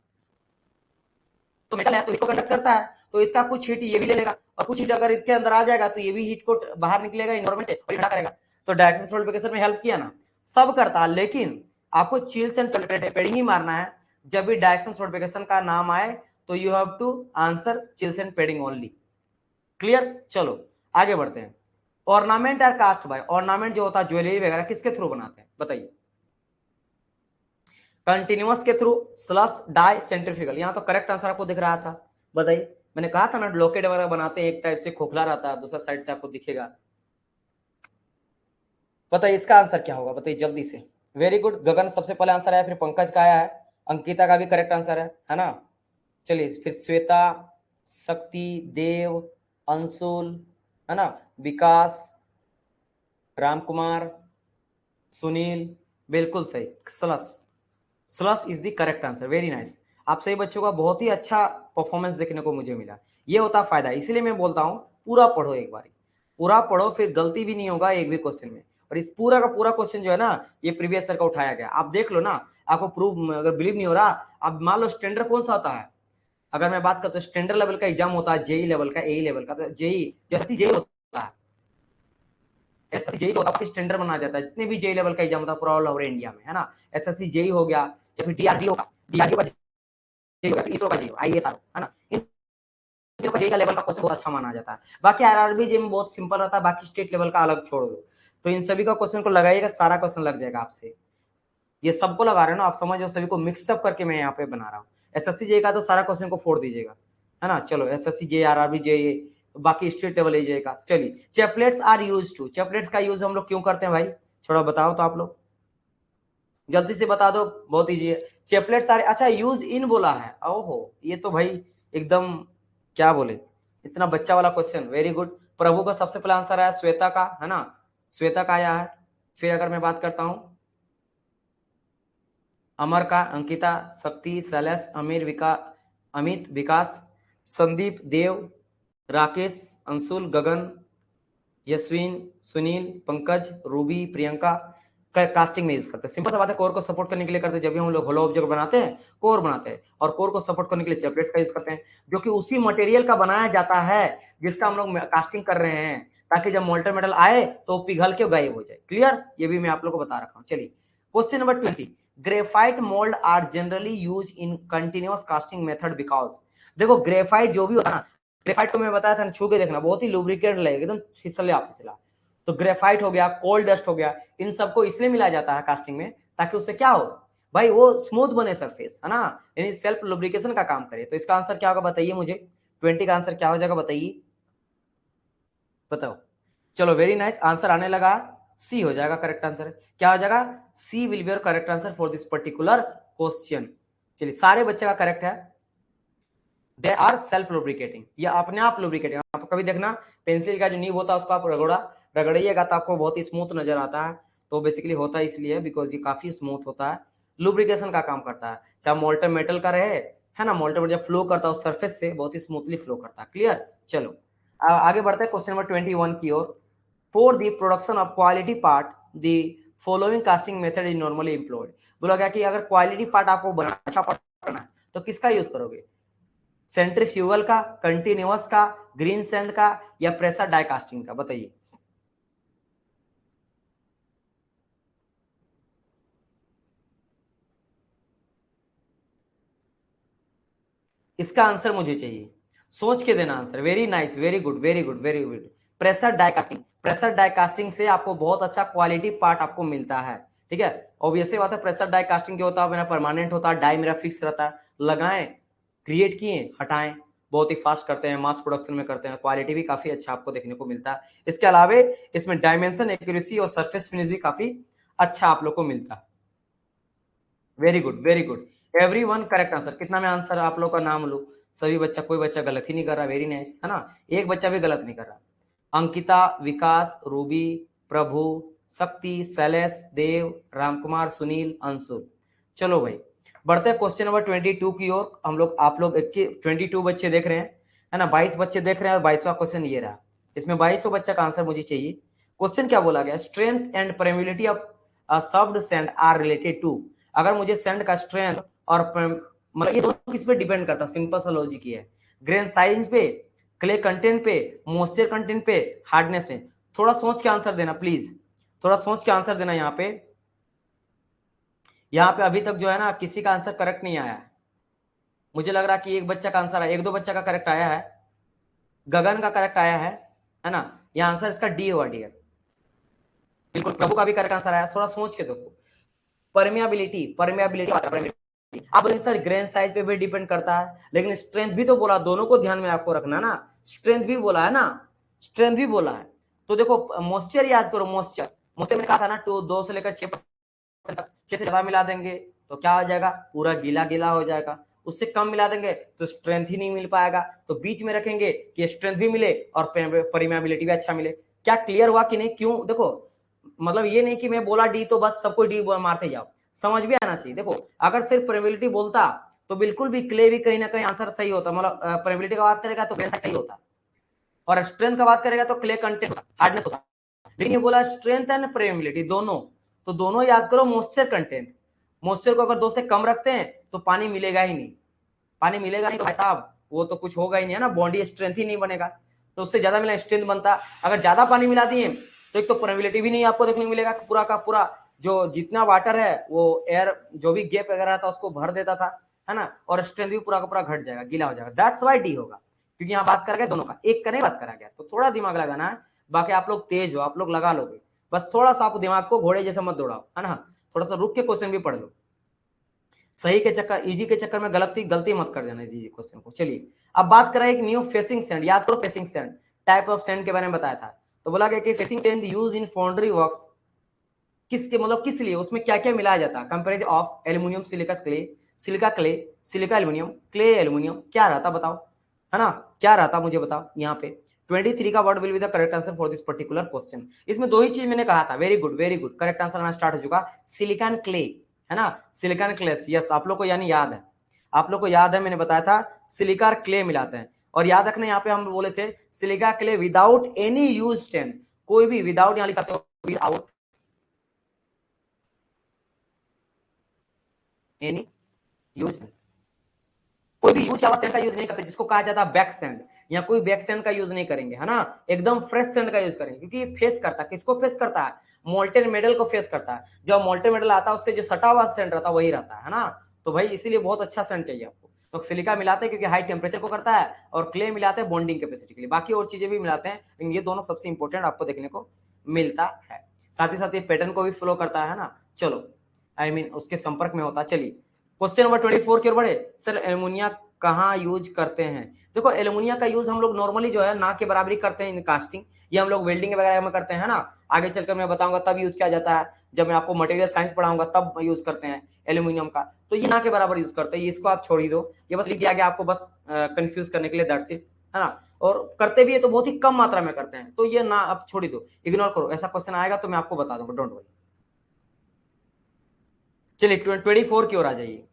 तो मेटल है तो इसको कंडक्ट करता है, तो इसका कुछ हीट ये भी ले लेगा और कुछ हीट अगर इसके अंदर आ जाएगा तो ये भी हीट को बाहर निकलेगा इन्वायरमेंट से और ठंडा करेगा। तो डायरेक्शन सोलिडिफिकेशन में हेल्प किया ना, सब करता है, लेकिन आपको चिल्स एंड पेडिंग ही मारना है। जब भी डायरेक्शन सोलिडिफिकेशन का नाम आए तो you have to answer chills and padding only. Clear? चलो आगे बढ़ते हैं। Ornament are cast by, ornament जो होता है ज्वेलरी वगैरह किसके थ्रू बनाते हैं बताइए? कंटिन्यूअस के थ्रू, स्लश, डाई, सेंट्रीफ्यूगल। यहां तो करेक्ट आंसर आपको दिख रहा था, बताइए। मैंने कहा था ना ब्लॉकेट वगैरह बनाते हैं, एक टाइप से खोखला रहता है, दूसरा साइड से आपको दिखेगा। बताइए इसका आंसर क्या होगा, बताइए जल्दी से। वेरी गुड, गगन सबसे पहले आंसर आया, फिर पंकज का आया है, अंकिता का भी करेक्ट आंसर है ना। चलिए फिर श्वेता, शक्ति, देव, अंशुल, है ना, विकास, रामकुमार, सुनील, बिल्कुल सही, slush, slush is the correct answer. Very nice, आप सही बच्चों का बहुत ही अच्छा परफॉर्मेंस देखने को मुझे मिला। ये होता फायदा, इसलिए मैं बोलता हूँ पूरा पढ़ो, एक बार पूरा पढ़ो, फिर गलती भी नहीं होगा एक भी क्वेश्चन में। और इस पूरा का पूरा क्वेश्चन जो है ना, ये प्रीवियस ईयर का उठाया गया, आप देख लो ना। आपको प्रूव अगर बिलीव नहीं हो रहा, अब मान लो स्टैंडर्ड कौन सा होता है, अगर मैं बात करता हूँ स्टैंडर्ड लेवल का एग्जाम होता है, जेई लेवल का, एई लेवल का, तो जेई जैसे जेई होता है, एसएससी जेई होता है, स्टैंडर्ड बना जाता है। जितने भी जेई लेवल का एग्जाम होता है पूरा ऑल ओवर इंडिया में, है ना, एसएससी जेई हो गया या फिर डीआरडीओ का, डीआरडीओ का जेई हो गया, इसरो का जेई हो, आईएएस है ना, इन तीनों का जेई का लेवल का क्वेश्चन बहुत अच्छा माना जाता है। बाकी आरआरबी जेई में बहुत सिंपल रहता है, बाकी स्टेट लेवल का अलग छोड़ दो। तो इन सभी का क्वेश्चन को लगाइएगा, सारा क्वेश्चन लग जाएगा आपसे। ये सबको लगा रहे हो ना आप, समझो, सभी को मिक्सअप करके मैं यहाँ पे बना रहा हूँ। एसएससी जेई का तो सारा क्वेश्चन को फोड़ दीजिएगा, है ना। चलो एसएससी जेई, आरआरबी जेई, बाकी स्टेट लेवल जेई का। चलिए, चेपलेट्स आर यूज टू, चेपलेट्स का यूज हम लोग क्यों करते हैं भाई, थोड़ा बताओ तो आप लोग, जल्दी से बता दो, बहुत इजी है। चेपलेट्स आर, अच्छा यूज इन बोला है, ओहो ये तो भाई एकदम क्या बोले, इतना बच्चा वाला क्वेश्चन। वेरी गुड, प्रभु का सबसे पहला आंसर आया, श्वेता का, है ना, श्वेता का आया है। फिर अगर मैं बात करता हूं, अमर का, अंकिता, शक्ति, शैलेश, अमीर, अमित, विकास, संदीप, देव, राकेश, अंशुल, गगन, यशविन, सुनील, पंकज, रूबी, प्रियंका कास्टिंग में यूज करते हैं। सिंपल सा बात है, कोर को सपोर्ट करने के लिए करते हैं। जब भी हम लोग होलो ऑब्जेक्ट बनाते हैं, कोर बनाते हैं, और कोर को सपोर्ट करने के लिए चेपलेट्स का यूज करते हैं, जो कि उसी मटेरियल का बनाया जाता है जिसका हम लोग कास्टिंग कर रहे हैं, ताकि जब मोल्टन मेटल आए तो पिघल के गायब हो जाए। क्लियर? ये भी मैं आप लोग को बता रखा हूँ। चलिए question number 20, graphite mould are generally use in continuous casting method because, देखो ग्रेफाइट जो भी होता है ना, ग्रेफाइट को मैं बताया था, छू के देखना, बहुत ही लुब्रिकेट लगेगा, एकदम फिसले फिसला। तो ग्रेफाइट हो गया, कोल डस्ट हो गया, इन सबको इसलिए मिलाया जाता है कास्टिंग में ताकि उससे क्या हो भाई, वो स्मूथ बने सरफेस, है ना, यानी सेल्फ लुब्रिकेशन का काम करे। तो इसका आंसर क्या होगा बताइए मुझे, 20 का आंसर क्या हो जाएगा बताइए, बताओ। चलो वेरी नाइस, आंसर आने लगा, सी हो जाएगा करेक्ट आंसर। क्या हो जाएगा, C will be your correct answer for this particular question. चलिए सारे बच्चे का करेक्ट है, दे आर सेल्फ लुब्रिकेटिंग, ये अपने आप लुब्रिकेटिंग। आप कभी देखना पेंसिल का जो नीब होता है उसको आप रगड़िएगा तो आपको बहुत ही स्मूथ नजर आता है। तो बेसिकली होता है इसलिए बिकॉज ये काफी स्मूथ होता है, लुब्रिकेशन का काम करता है। चाहे मोल्टन मेटल का रहे, है ना, मोल्टन मेटल जब फ्लो करता है उस सरफेस से बहुत ही स्मूथली फ्लो करता है। क्लियर? चलो आगे बढ़ते हैं क्वेश्चन नंबर 21 की ओर। For the production of quality part the following casting method is normally employed. बोला गया कि अगर क्वालिटी पार्ट आपको बनाना, अच्छा पार्ट बनाना है तो किसका यूज करोगे, सेंट्रीफ्यूगल का, कंटिन्यूअस का, ग्रीन सैंड का, या प्रेशर डाई कास्टिंग का, बताइए। इसका आंसर मुझे चाहिए, सोच के देना answer. Very nice, very good, very good, very good. Pressure die casting, pressure die casting से आपको बहुत अच्छा क्वालिटी पार्ट आपको मिलता है। ठीक है, ऑब्वियसली बात है, प्रेशर डाई कास्टिंग क्या होता है, मेरा परमानेंट होता है, डाई मेरा फिक्स रहता है, लगाएं, क्रिएट किए, हटाएं, बहुत ही फास्ट करते हैं, मास प्रोडक्शन में करते हैं, क्वालिटी भी काफी अच्छा आपको देखने को मिलता है। इसके अलावा इसमें डायमेंशन, एक्यूरेसी और सरफेस फिनिश भी काफी अच्छा आप लोग को मिलता है। Very good, very good, everyone correct answer. कितना में आंसर आप लोग का नाम लो, सभी बच्चा, कोई बच्चा गलत ही नहीं कर रहा। वेरी नाइस, है ना, एक बच्चा भी गलत नहीं कर रहा। अंकिता, विकास, रूबी, प्रभु, शक्ति, शैलेश, देव, रामकुमार, सुनील, अंशुल। चलो भाई बढ़ते हैं क्वेश्चन नंबर 22 की ओर। हम लोग आप लोग 22 बच्चे देख रहे हैं, है ना, 22 बच्चे देख रहे हैं, और 22वां क्वेश्चन ये रहा। इसमें 22 बच्चा का आंसर मुझे चाहिए। क्वेश्चन क्या बोला गया, strength and permeability of soft sand are related to. अगर मुझे सैंड का स्ट्रेंथ और मतलब ये दोनों किस पे डिपेंड करता है, सिंपल सा लॉजिक ही है, ग्रेन साइज पे, क्ले कंटेंट पे, मॉइस्चर कंटेंट पे, हार्डनेस पे। थोड़ा सोच के आंसर देना प्लीज, थोड़ा सोच के आंसर देना। यहाँ पे अभी तक जो है ना किसी का आंसर करेक्ट नहीं आया है। मुझे लग रहा है कि एक बच्चा का आंसर है, एक दो बच्चा का करेक्ट आया है, गगन का करेक्ट आया है ना। यह आंसर इसका डी होगा डियर, बिल्कुल। प्रभु का भी करेक्ट आंसर आया। थोड़ा सोच के देखो, परमियाबिलिटी, परमियाबिलिटी अब सर ग्रेन साइज पे भी डिपेंड करता है, लेकिन स्ट्रेंथ भी तो बोला, दोनों को ध्यान में आपको रखना ना, स्ट्रेंथ भी बोला है ना, स्ट्रेंथ भी बोला है। तो देखो मॉइस्चर याद करो, मॉइस्चर मॉइस्चर में कहा था ना 2 से लेकर 6 से ज्यादा मिला देंगे तो क्या हो जाएगा, पूरा गीला गीला हो जाएगा। उससे कम मिला देंगे तो स्ट्रेंथ ही नहीं मिल पाएगा। तो बीच में रखेंगे कि स्ट्रेंथ भी मिले और परमेबिलिटी भी अच्छा मिले। क्या क्लियर हुआ कि नहीं? क्यों देखो, मतलब ये नहीं कि मैं बोला डी तो बस सबको डी मारते जाओ, समझ भी आना चाहिए। देखो अगर सिर्फ परमेबिलिटी बोलता तो बिल्कुल भी क्ले भी कहीं ना कहीं आंसर सही होता, मतलब परमेबिलिटी का बात करेगा तो सही होता, और स्ट्रेंथ का बात करेगा तो क्ले कंटेंट हार्डनेस होता। लेकिन ये बोला स्ट्रेंथ एंड परमेबिलिटी दोनों, तो दोनों याद करो मॉइस्चर कंटेंट। मॉइस्चर को अगर 2 से कम रखते हैं तो पानी मिलेगा ही नहीं, पानी मिलेगा नहीं तो भाई साहब वो तो कुछ होगा ही नहीं, है ना, बॉडी स्ट्रेंथ ही नहीं बनेगा। तो उससे ज्यादा मिला स्ट्रेंथ बनता। अगर ज्यादा पानी मिला दिए तो एक तो परमेबिलिटी भी नहीं आपको देखने को मिलेगा, पूरा का पूरा जो जितना वाटर है वो एयर जो भी गैप वगैरह था उसको भर देता था, है ना, और स्ट्रेंथ भी पूरा का पूरा घट जाएगा, गीला हो जाएगा। दैट्स वाई डी होगा, क्योंकि यहाँ बात करा गया दोनों का, एक का नहीं बात करा गया। तो थोड़ा दिमाग लगाना है, बाकी आप लोग तेज हो, आप लोग लगा लोगे, बस थोड़ा सा आप दिमाग को घोड़े जैसे मत दौड़ाओ, है ना, थोड़ा सा रुक के क्वेश्चन भी पढ़ लो। सही के चक्कर, इजी के चक्कर में गलती मत कर देना इजी क्वेश्चन को। चलिए अब बात करें एक न्यू फेसिंग सैंड। याद करो facing sand type of sand के बारे में बताया था। तो बोला गया कि facing sand use in foundry works, किसके मतलब किस लिए, उसमें क्या क्या मिलाया जाता है, comparison of aluminium silicus clay, silica clay, silica aluminium, clay aluminium, क्या रहता बताओ, है ना, क्या रहता मुझे बताओ। यहाँ पे 23 का word will be the correct answer for this particular question. इसमें दो ही चीज मैंने कहा था, very good very good, correct answer आना स्टार्ट हो चुका, सिलिकॉन क्ले, है ना, सिलिकॉन क्ले, यस आप लोग को यानी याद है, आप लोग को याद है मैंने बताया था सिलिका क्ले मिलाते हैं। और याद रखना यहाँ पे हम बोले थे silica clay without any use stand, कोई भी विदाउट यहाँ लिख सकते हो, विदाउट एनी यूज, कोई भी यूज वाला सैंड का यूज नहीं करते, जिसको कहा जाता है बैक सैंड, या कोई बैक सैंड का यूज नहीं करेंगे, है ना, एकदम फ्रेश सैंड का यूज करेंगे, क्योंकि ये फेस करता है, किसको फेस करता है, मोल्टेन मेडल को फेस करता है। जब मोल्टेन मेडल आता है उससे जो सटा हुआ सैंड रहता है वही रहता है ना। तो भाई इसीलिए बहुत अच्छा सैंड चाहिए आपको। तो सिलिका मिलाते हैं क्योंकि हाई टेम्परेचर को करता है, और क्ले मिलाते हैं बॉन्डिंग कैपेसिटी के लिए, बाकी और चीजें भी मिलाते हैं, लेकिन ये दोनों सबसे इंपॉर्टेंट आपको देखने को मिलता है। साथ ही साथ ये पैटर्न को भी फॉलो करता है ना। चलो आई मीन उसके संपर्क में होता है। चलिए क्वेश्चन नंबर 24 की ओर बढ़े। सर एल्युमिनिया कहाँ यूज करते हैं? देखो एल्युमिनिया का यूज हम लोग नॉर्मली जो है ना के बराबरी करते हैं इन कास्टिंग, ये हम लोग वेल्डिंग वगैरह में करते हैं ना। आगे चलकर मैं बताऊंगा तब यूज किया जाता है, जब मैं आपको मटेरियल साइंस पढ़ाऊंगा तब यूज करते हैं एल्यूमिनियम का। तो ये ना के बराबर यूज करते हैं, इसको आप छोड़ ही दो, ये बस लिख दिया गया आपको बस कंफ्यूज करने के लिए, दैट्स इट, है ना। और करते भी है तो बहुत ही कम मात्रा में करते हैं, तो ये ना आप छोड़ ही दो, इग्नोर करो। ऐसा क्वेश्चन आएगा तो मैं आपको बता दूंगा, डोंट वरी। चलिए 24 की ओर आ जाइए।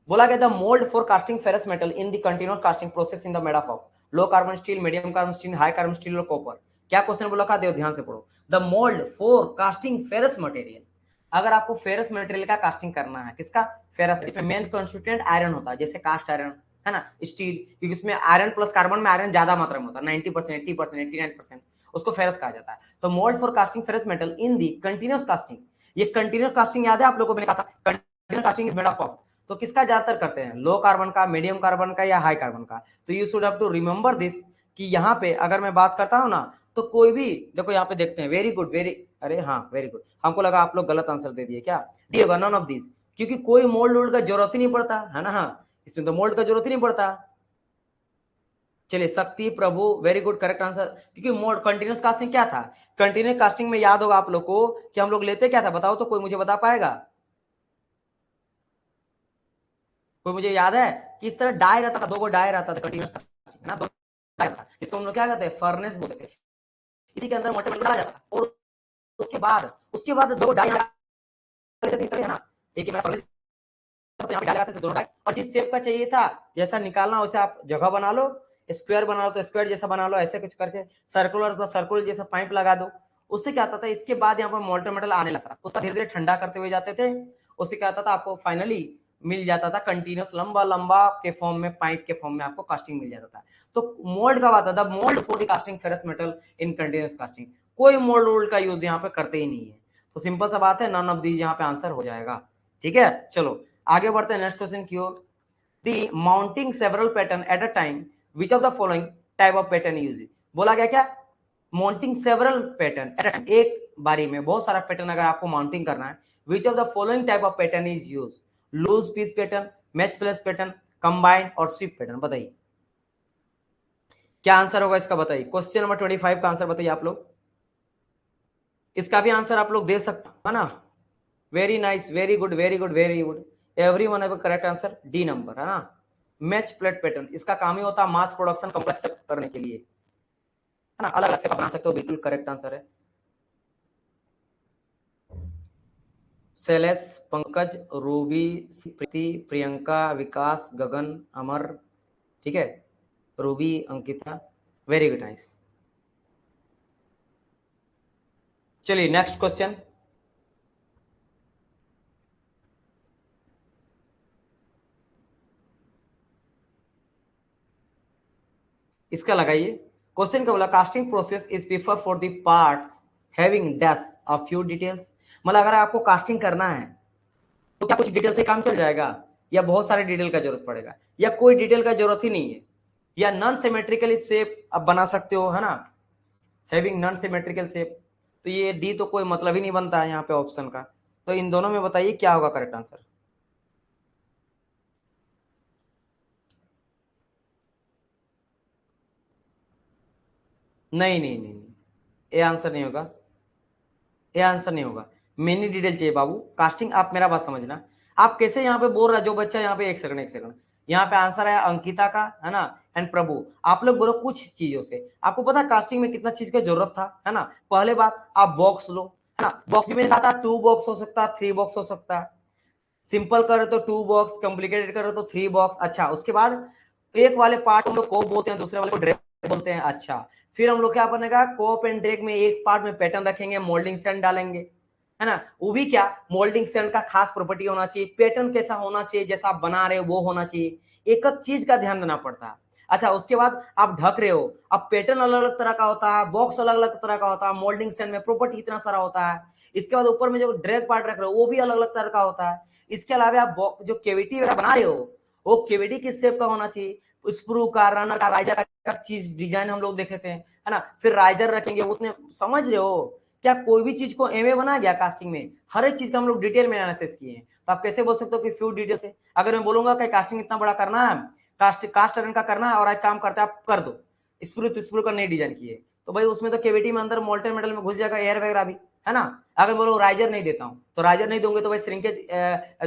बोला गया the mould for casting ferrous metal in the continuous casting process in the made of low carbon steel, medium carbon steel, high carbon steel और कॉपर। क्या क्वेश्चन बोला का देखो ध्यान से पढ़ो। The mould for casting ferrous material, अगर आपको फेरस मटेरियल का कास्टिंग करना है, किसका, फेरस, इसमें मेन कंस्टिट्यूएंट आयरन होता है, जैसे कास्ट आयरन, है ना, स्टील, क्योंकि इसमें आयरन प्लस कार्बन में आयरन ज्यादा मात्रा में होता है, 90%, 80%, 89%, उसको फेरस कहा जाता है। तो mould for casting ferrous metal in the continuous casting, ये कंटिन्यूअस कास्टिंग याद है आप लोगों को, मैंने कहा था continuous casting is made of, तो किसका ज्यादातर करते हैं, लो कार्बन का, मीडियम कार्बन का या हाई कार्बन का। तो you should have to remember this, कि यहाँ पे अगर मैं बात करता हूँ ना तो कोई भी, देखो यहाँ पे देखते हैं, वेरी गुड वेरी, अरे हाँ वेरी गुड, हमको लगा आप लोग गलत आंसर दे दिए क्या, डी होगा नन ऑफ दिस, क्योंकि कोई मोल्ड वोल्ड का जरूरत ही नहीं पड़ता, है ना, हाँ इसमें तो मोल्ड का जरूरत ही नहीं पड़ता। चलिए शक्ति प्रभु, वेरी गुड करेक्ट आंसर, क्योंकि मोड कंटिन्यूस कास्टिंग क्या था, कंटिन्यूस कास्टिंग में याद होगा आप लोग को कि हम लोग लेते क्या था, बताओ तो, कोई मुझे बता पाएगा, कोई मुझे याद है कि इस तरह डाई रहता था, 2 डाई रहता था कंटिन्यूस कास्टिंग ना, 2 डाई था, इसको हम लोग क्या कहते हैं, फर्नेस बोलते थे। इसी के अंदर मटेरियल डाला जाता था, और उसके बाद 2 डाई है ना, एक ही तो यहाँ पे लगाते थे दोनों टाइप, और जिस शेप का चाहिए था जैसा निकालना वैसे आप जगह बना लो, स्क्वायर बना लो तो स्क्वायर जैसा बना लो, ऐसे कुछ करके सर्कुलर तो सर्कुलर जैसा पाइप लगा दो। उससे क्या होता था, इसके बाद यहाँ पर मोल्टेन मेटल आने लगता, उसका धीरे धीरे ठंडा करते हुए जाते थे, उससे क्या होता था आपको फाइनली मिल जाता था कंटिन्यूस लंबा लंबा के फॉर्म में, पाइप के फॉर्म में आपको कास्टिंग मिल जाता था। तो मोल्ड का बात आता था, mould for the casting ferrous metal in continuous casting, कोई मोल्ड वोल्ड का यूज यहाँ पे करते ही नहीं है। तो सिंपल सा बात है, नन ऑफ दीज यहाँ पे आंसर हो जाएगा। ठीक है, चलो आगे बढ़ते हैं नेक्स्ट क्वेश्चन की ओर। The mounting several pattern at a time, which of the following type of pattern use, बोला गया क्या, mounting several pattern at a time, एक बारी में बहुत सारा पैटर्न अगर आपको माउंटिंग करना है, which of the following type of pattern is use, loose piece pattern, match plate pattern, combined और स्वीप पैटर्न, बताइए क्या आंसर होगा इसका, बताइए। क्वेश्चन नंबर 25 का आंसर बताइए आप लोग, इसका भी आंसर आप लोग दे सकते है ना। Very nice, very good, very good, very good, every one have correct answer, D number है ना, मैच प्लेट पैटर्न। इसका काम ही होता है मास प्रोडक्शन कम्प्लेक्स करने के लिए, है ना, अलग अलग से बना सकते हो, बिल्कुल करेक्ट आंसर है। शैलेश, पंकज, रूबी, प्रीति, प्रियंका, विकास, गगन, अमर, ठीक है, Ruby, Ankita, very good, nice. चलिए नेक्स्ट क्वेश्चन, इसका लगाइए। क्वेश्चन का बोला casting process is prefer for the parts having dash a few details, मतलब अगर आपको कास्टिंग करना है तो क्या कुछ डिटेल से काम चल जाएगा, या बहुत सारे डिटेल का जरूरत पड़ेगा, या कोई डिटेल का जरूरत ही नहीं है, या नॉन सिमेट्रिकली शेप आप बना सकते हो, है ना, हैविंग नॉन सिमेट्रिकल शेप, तो ये डी तो कोई मतलब ही नहीं बनता है यहाँ पे ऑप्शन का। तो इन दोनों में बताइए क्या होगा करेक्ट आंसर। नहीं नहीं नहीं नहीं, ये आंसर नहीं होगा, ये आंसर नहीं होगा, मेनी डिटेल चाहिए बाबू। कास्टिंग आप मेरा बात समझना, आप कैसे यहाँ पे बोल रहा जो बच्चा यहाँ पे, एक सेकंड एक सेकंड, यहाँ पे आंसर है अंकिता का, है ना, एंड प्रभु, आप लोग बोलो कुछ चीजों से आपको पता कास्टिंग में कितना चीज की जरूरत था, है ना। पहले बात आप बॉक्स लो, है ना, बॉक्स में लिखा था 2 बॉक्स हो सकता है, 3 बॉक्स हो सकता है, सिंपल करे तो 2 बॉक्स, कॉम्प्लिकेटेड करे तो 3 बॉक्स। अच्छा, उसके बाद एक वाले पार्ट हम लोग कोप बोलते हैं, दूसरे वाले को ड्रैग बोलते हैं। अच्छा, फिर हम लोग क्या बनेगा, कोप एंड ड्रैग में एक पार्ट में पैटर्न रखेंगे, मोल्डिंग सैंड डालेंगे, है ना, वो भी क्या, मोल्डिंग सैंड का खास प्रॉपर्टी होना चाहिए, पैटर्न कैसा होना चाहिए, जैसा आप बना रहे हो वो होना चाहिए, एक एक चीज का ध्यान देना पड़ता है। अच्छा, उसके बाद आप ढक रहे हो, अब पैटर्न अलग अलग तरह का होता है, बॉक्स अलग अलग तरह का होता है, मोल्डिंग सैंड में प्रॉपर्टी इतना सारा होता है। इसके बाद ऊपर में जो ड्रैग पार्ट रख रहे हो वो भी अलग अलग तरह का होता है। इसके अलावा आप जो केविटी वगैरह बना रहे हो वो केविटी किस शेप का होना चाहिए, स्प्रू का, रनर का, राइजर का चीज डिजाइन हम लोग देखे थे, है ना, फिर राइजर रखेंगे उतने, समझ रहे हो, क्या कोई भी चीज को एमए बना गया कास्टिंग में, हर एक चीज का हम लोग डिटेल में एनालिसिस किए हैं। तो आप कैसे बोल सकते हो कि फ्यू डिटेल से, अगर मैं बोलूंगा कि कास्टिंग इतना बड़ा करना है, कास्ट आयरन का करना है और आज काम करते आप कर दो, स्प्रू तो स्प्रू का नहीं डिजाइन किए, तो भाई उसमें तो केविटी में अंदर मोल्टेन मेटल में घुस जाएगा एयर वगैरह भी, है ना। अगर बोलो राइजर नहीं देता हूं, तो राइजर नहीं दोगे तो भाई श्रिंकेज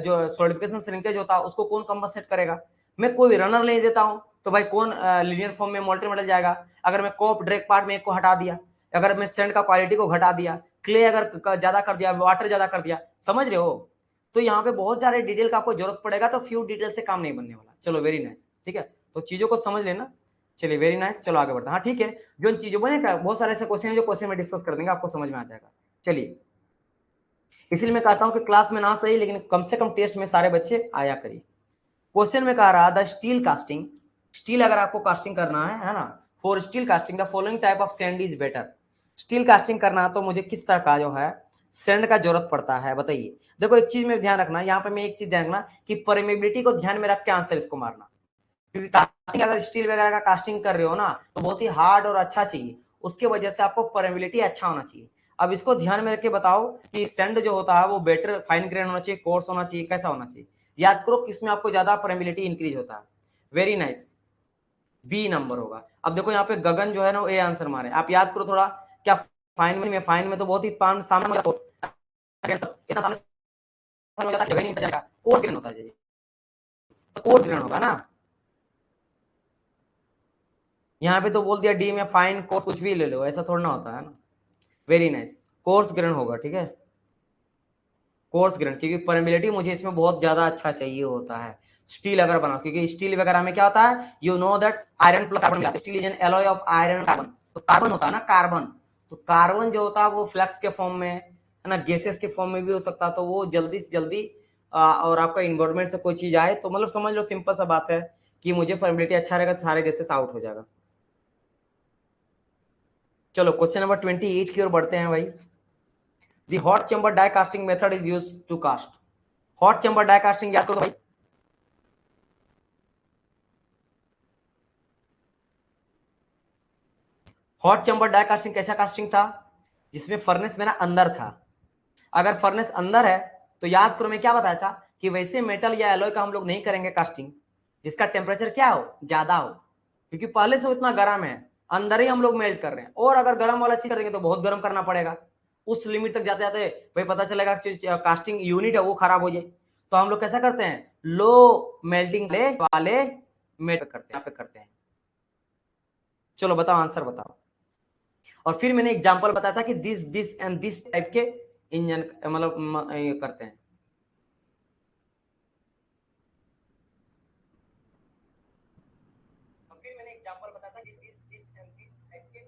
जो सॉलिडिफिकेशन श्रिंकेज होता है उसको कौन कंपनसेट करेगा। मैं कोई रनर नहीं देता हूं तो भाई कौन लीनियर फॉर्म में मोल्टेन मेटल जाएगा। अगर मैं कोप ड्रैग पार्ट में एक को हटा दिया, अगर मैं सैंड का क्वालिटी को घटा दिया, क्ले अगर ज्यादा कर दिया, वाटर ज्यादा कर दिया, समझ रहे हो। तो यहाँ पे बहुत सारे डिटेल का आपको जरूरत पड़ेगा, तो फ्यू डिटेल से काम नहीं बनने वाला। चलो वेरी नाइस, ठीक है, तो चीजों को समझ लेना। चलिए वेरी नाइस, चलो आगे बढ़ते हैं। हाँ ठीक है, जो चीजों में बहुत सारे ऐसे क्वेश्चन है जो क्वेश्चन में डिस्कस कर देंगे, आपको समझ में आ जाएगा। चलिए, इसलिए मैं कहता हूं कि क्लास में ना सही लेकिन कम से कम टेस्ट में सारे बच्चे आया करिए। क्वेश्चन में कह रहा द स्टील कास्टिंग, स्टील अगर आपको कास्टिंग करना है ना, for steel casting the following type of sand is better. Steel casting करना तो मुझे किस तरह का जो है सैंड का जरूरत पड़ता है, बताइए। देखो एक चीज में ध्यान रखना, यहाँ पे मैं एक चीज ध्यान रखना कि परमेबिलिटी को ध्यान में रख के आंसर इसको मारना, क्योंकि कास्टिंग अगर स्टील वगैरह का कास्टिंग कर रहे हो ना तो बहुत ही हार्ड और अच्छा चाहिए, उसके वजह से आपको परमेबिलिटी अच्छा होना चाहिए। अब इसको ध्यान में रख के बताओ कि सैंड जो होता है वो बेटर फाइन ग्रेन होना चाहिए, कोर्स होना चाहिए, कैसा होना चाहिए, याद करो किसमें आपको ज्यादा परमेबिलिटी इंक्रीज होता है। वेरी नाइस, बी नंबर होगा। अब देखो यहाँ पे गगन जो है ना ए आंसर मारे, आप याद करो थोड़ा, क्या फाइन में तो बहुत ही पान सामने इतना सामने हो जाता है, जगह नहीं जाएगा, कोर्स ग्रेन होता है, तो कोर्स ग्रेन होगा ना। यहाँ पे तो बोल दिया डी में फाइन कोर्स कुछ भी ले लो, ऐसा थोड़ा ना होता है ना। वेरी नाइस, कोर्स ग्रेन होगा, ठीक है, कोर्स ग्रेन, क्योंकि परमेबिलिटी मुझे इसमें बहुत ज्यादा अच्छा चाहिए होता है स्टील अगर बनाओ, क्योंकि स्टील वगैरह में क्या होता है, you know that iron plus carbon मिलाते हैं, steel is an alloy of iron carbon. तो कार्बन होता है ना, कार्बन, तो कार्बन जो होता है वो फ्लक्स के फॉर्म में है ना, गैसेस के फॉर्म में भी हो सकता है, तो वो जल्दी से जल्दी और आपका इन्वायरमेंट से कोई चीज आए तो मतलब समझ लो सिंपल सा बात है कि मुझे परमेबिलिटी अच्छा रहेगा तो सारे गैसेस आउट हो जाएगा। चलो क्वेश्चन नंबर 28 की ओर बढ़ते हैं भाई। The hot chamber die casting method is used to cast. Hot chamber die casting याद करो भाई, हॉट चेंबर डाई कास्टिंग कैसा कास्टिंग था, जिसमें फर्नेस मेरा अंदर था। अगर फर्नेस अंदर है तो याद करो मैं क्या बताया था कि वैसे मेटल या एलॉय का हम लोग नहीं करेंगे कास्टिंग जिसका टेम्परेचर क्या हो, ज्यादा हो, क्योंकि पहले से इतना गर्म है, अंदर ही हम लोग मेल्ट कर रहे हैं, और अगर गर्म वाला चीज करेंगे तो बहुत गर्म करना पड़ेगा, उस लिमिट तक जाते जाते भाई पता चलेगा कास्टिंग यूनिट है वो खराब हो जाए। तो हम लोग कैसा करते हैं, लो मेल्टिंग वाले मेट करते हैं, यहाँ पे करते हैं। चलो बताओ, आंसर बताओ। और फिर मैंने एग्जांपल बताया था कि this this and this type के इंजन मतलब ये करते हैं। और फिर मैंने एग्जांपल बताया था this this this and this type के।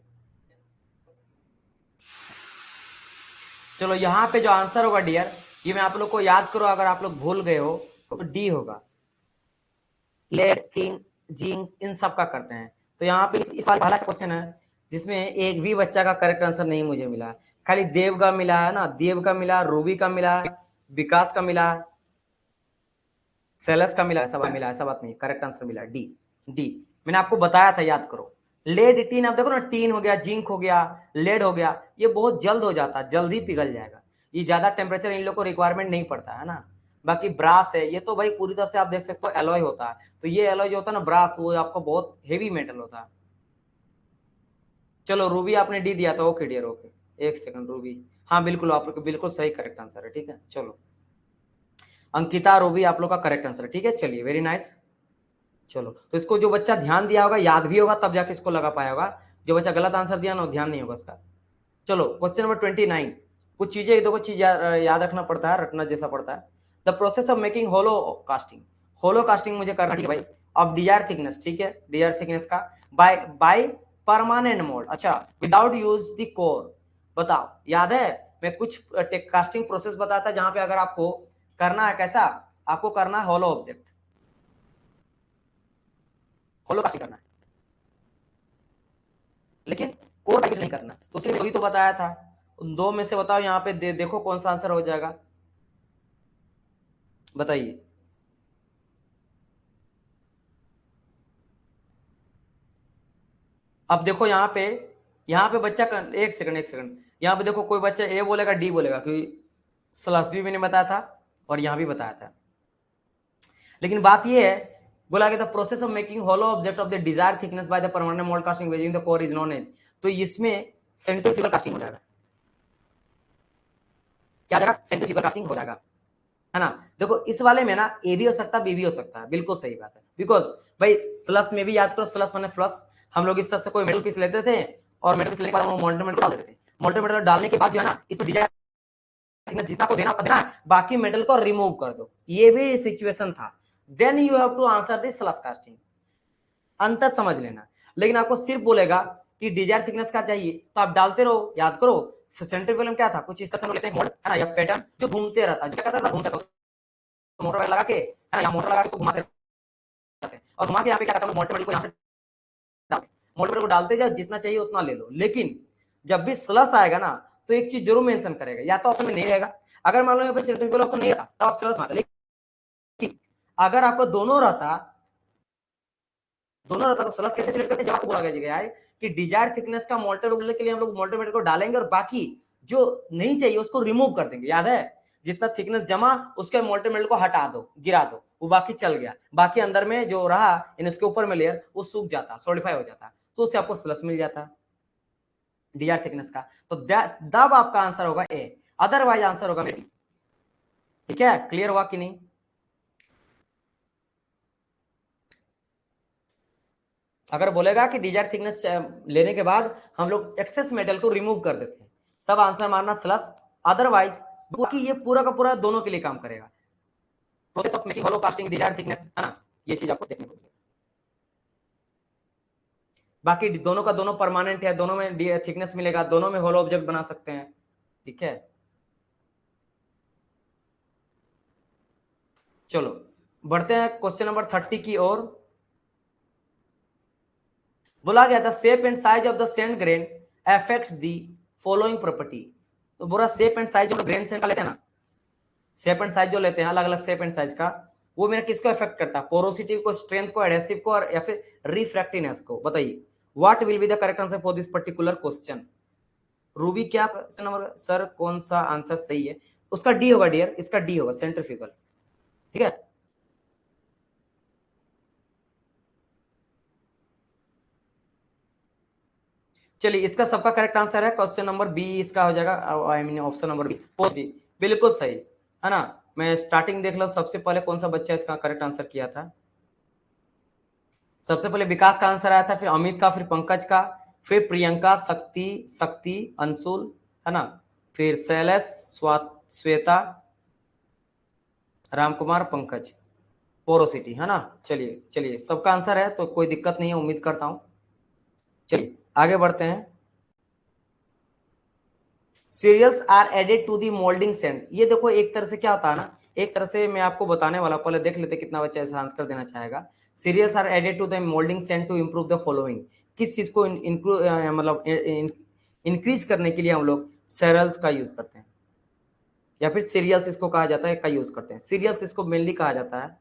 चलो यहाँ पे जो आंसर होगा डियर, ये मैं आप लोग को याद करो, अगर आप लोग भूल गए हो तो डी होगा, लेड टिन जिंक इन सब का करते हैं। तो यहाँ पे इस वाला पहला क्वेश्चन है जिसमें एक भी बच्चा का करेक्ट आंसर नहीं मुझे मिला, खाली देव का मिला है ना, देव का मिला, रूबी का मिला, विकास का मिला, सेलस का मिला, सब मिला, ऐसा बात नहीं, करेक्ट आंसर मिला डी। डी मैंने आपको बताया था, याद करो। लेड टीन, आप देखो ना, टीन हो गया, जिंक हो गया, लेड हो गया, ये बहुत जल्द हो जाता है, जल्द ही पिघल जाएगा, ये ज्यादा टेम्परेचर इन लोग को रिक्वायरमेंट नहीं पड़ता है ना। बाकी ब्रास है, ये तो भाई पूरी तरह से आप देख सकते हो एलॉय होता है, तो ये एलॉय जो होता है ना ब्रास, वो आपको बहुत हेवी मेटल होता है। चलो रूबी आपने डी दिया था, ओके डियर ओके, एक सेकंड रूबी, हाँ बिल्कुल आप लोग बिल्कुल सही करेक्ट आंसर है, ठीक है। चलो अंकिता रूबी आप लोग का करेक्ट आंसर है, ठीक है, चलिए वेरी नाइस। चलो तो इसको जो बच्चा ध्यान दिया होगा, याद भी होगा, तब जाके इसको लगा पाया होगा, जो बच्चा गलत आंसर दिया ना ध्यान नहीं होगा इसका। चलो क्वेश्चन नंबर 29, कुछ चीजें दो चीज याद रखना पड़ता है, रटना जैसा पड़ता है। The process of making hollow casting, hollow casting मुझे करना है भाई, अब डिजायर थिकनेस, ठीक है, डिजायर थिकनेस का बाय बाय परमानेंट मोल्ड, अच्छा विदाउट यूज द कोर। बताओ याद है, मैं कुछ कास्टिंग प्रोसेस बताया था जहां पे अगर आपको करना है कैसा, आपको करना है होलो ऑब्जेक्ट, होलो कास्टिंग करना है, लेकिन कोर टाइप नहीं करना, तो उसके लिए वही तो बताया था। उन दो में से बताओ यहाँ पे देखो कौन सा आंसर हो जाएगा, बताइए। अब देखो यहाँ पे बच्चा का एक सेकंड एक सेकंड, यहाँ पे देखो कोई बच्चा ए बोलेगा डी बोलेगा, क्योंकि स्लस भी मैंने बताया था और यहाँ भी बताया था, लेकिन बात ये है, बोला गया था process of making hollow object of the desire thickness by the permanent mould casting wedging the core is known as, तो इसमें सेंट्रीफ्यूगल कास्टिंग हो जाएगा, क्या जाएगा, सेंट्रीफ्यूगल कास्टिंग हो जाएगा, है ना। देखो इस वाले में ना ए भी हो सकता है, बी भी हो सकता है, बिल्कुल सही बात है, बिकॉज भाई स्लस में भी याद करो, स्लस माने फ्लस, हम लोग इस तरह से कोई मेटल पीस लेते थे और मेटल पीस लेने के बाद मोल्टेन मेटल डाल देते थे, मोल्टेन मेटल डालने के बाद जो है ना, इसमें डिजाइन जितना को देना देना, बाकी मेटल को रिमूव कर दो, ये भी सिचुएशन था, then you have to answer this slush casting, अंतर समझ लेना। लेकिन आपको सिर्फ बोलेगा कि डिजायर थिकनेस का चाहिए तो आप डालते रहो, याद करो सेंट्रीफ्यूगल में क्या था, कुछ इस तरह से लेते हैं मोल्ड, है ना, या पैटर्न जो घूमते रहता, जो क्या करता था, घूमता था, मोटर लगा के, है ना, यहाँ मोटर लगा के इसको घुमाते रहते हैं, और घुमा के यहाँ पे क्या करता है, मोटर को यहाँ से डालते, मोटर को डालते जाओ, जितना चाहिए उतना ले लो, लेकिन जब भी स्लस आएगा ना तो एक चीज जरूर मेंशन करेगा, या तो ऑप्शन में नहीं रहेगा, अगर मान लो यहाँ पे सेंट्रीफ्यूगल ऑप्शन नहीं रहता तो आप स्लस मारते, लेकिन अगर आपको दोनों रहता तो स्लस कैसे सिलेक्ट करते, जब आपको बोला गया है कि डिजायर थिकनेस का मोल्टेन उगलने के लिए हम लोग मोल्टेन मेटल को डालेंगे और बाकी जो नहीं चाहिए उसको रिमूव कर देंगे, याद है, जितना थिकनेस जमा उसके मोल्टेन मेटल को हटा दो, गिरा दो, वो बाकी चल गया, बाकी अंदर में जो रहा इन उसके ऊपर में लेयर वो सूख जाता, सॉलिडिफाई हो जाता, तो उससे आपको स्लस मिल जाता डिजायर थिकनेस का, तो तब आपका आंसर होगा ए, अदरवाइज आंसर होगा बी, ठीक है, क्लियर हुआ कि नहीं। अगर बोलेगा कि डिजायर थिकनेस लेने के बाद हम लोग एक्सेस मेटल को रिमूव कर देते हैं, तब आंसर मारना स्लस, अदरवाइज बाकी ये पूरा का पूरा दोनों के लिए काम करेगा। Process of making hollow casting desired thickness, है ना, ये चीज आपको देखने को मिलेगी। बाकी दोनों का दोनों परमानेंट है, दोनों में थिकनेस मिलेगा, दोनों में होलो ऑब्जेक्ट बना सकते हैं। ठीक है, चलो बढ़ते हैं क्वेश्चन नंबर 30 की ओर। बोला गया था shape and size of the sand grain affects the following property. तो बोला शेप एंड साइज जो ग्रेन सैंड का लेते हैं ना, शेप एंड साइज जो लेते हैं अलग अलग शेप एंड साइज का, वो मेरा किसको अफेक्ट करता है? पोरोसिटी को, स्ट्रेंथ को, एडेसिव को, और या फिर रिफ्रैक्टिवनेस को। बताइए what will be the correct answer for this particular question. Ruby क्या क्वेश्चन नंबर सर, कौन सा आंसर सही है? उसका डी होगा डियर, इसका डी होगा, सेंट्रीफ्यूगल। ठीक है, चलिए इसका सबका करेक्ट आंसर है क्वेश्चन नंबर बी, इसका हो जाएगा I mean option number B, post B, बिल्कुल सही है ना। मैं स्टार्टिंग देख लो, सबसे पहले कौन सा बच्चा इसका करेक्ट आंसर किया था? सबसे पहले विकास का आंसर आया था, फिर अमित का, फिर पंकज का, फिर प्रियंका, शक्ति, शक्ति, अंशुल, है ना, फिर शैलेश, श्वेता, रामकुमार, पंकज, पोरोसिटी, है ना। चलिए चलिए सबका आंसर है तो कोई दिक्कत नहीं है, उम्मीद करता हूं। चलिए आगे बढ़ते हैं। Cereals are added to the moulding sand. ये देखो एक तरह से क्या होता है ना, एक तरह से मैं आपको बताने वाला, पहले देख लेते कितना बच्चा ऐसा आंसर देना चाहेगा। Cereals are added to the moulding sand to improve the following. किस चीज को मतलब इंक्रीज करने के लिए हम लोग सेरल्स का यूज करते हैं, या फिर सीरियल्स इसको कहा जाता है, का यूज करते हैं। सीरियल्स इसको मेनली कहा जाता है।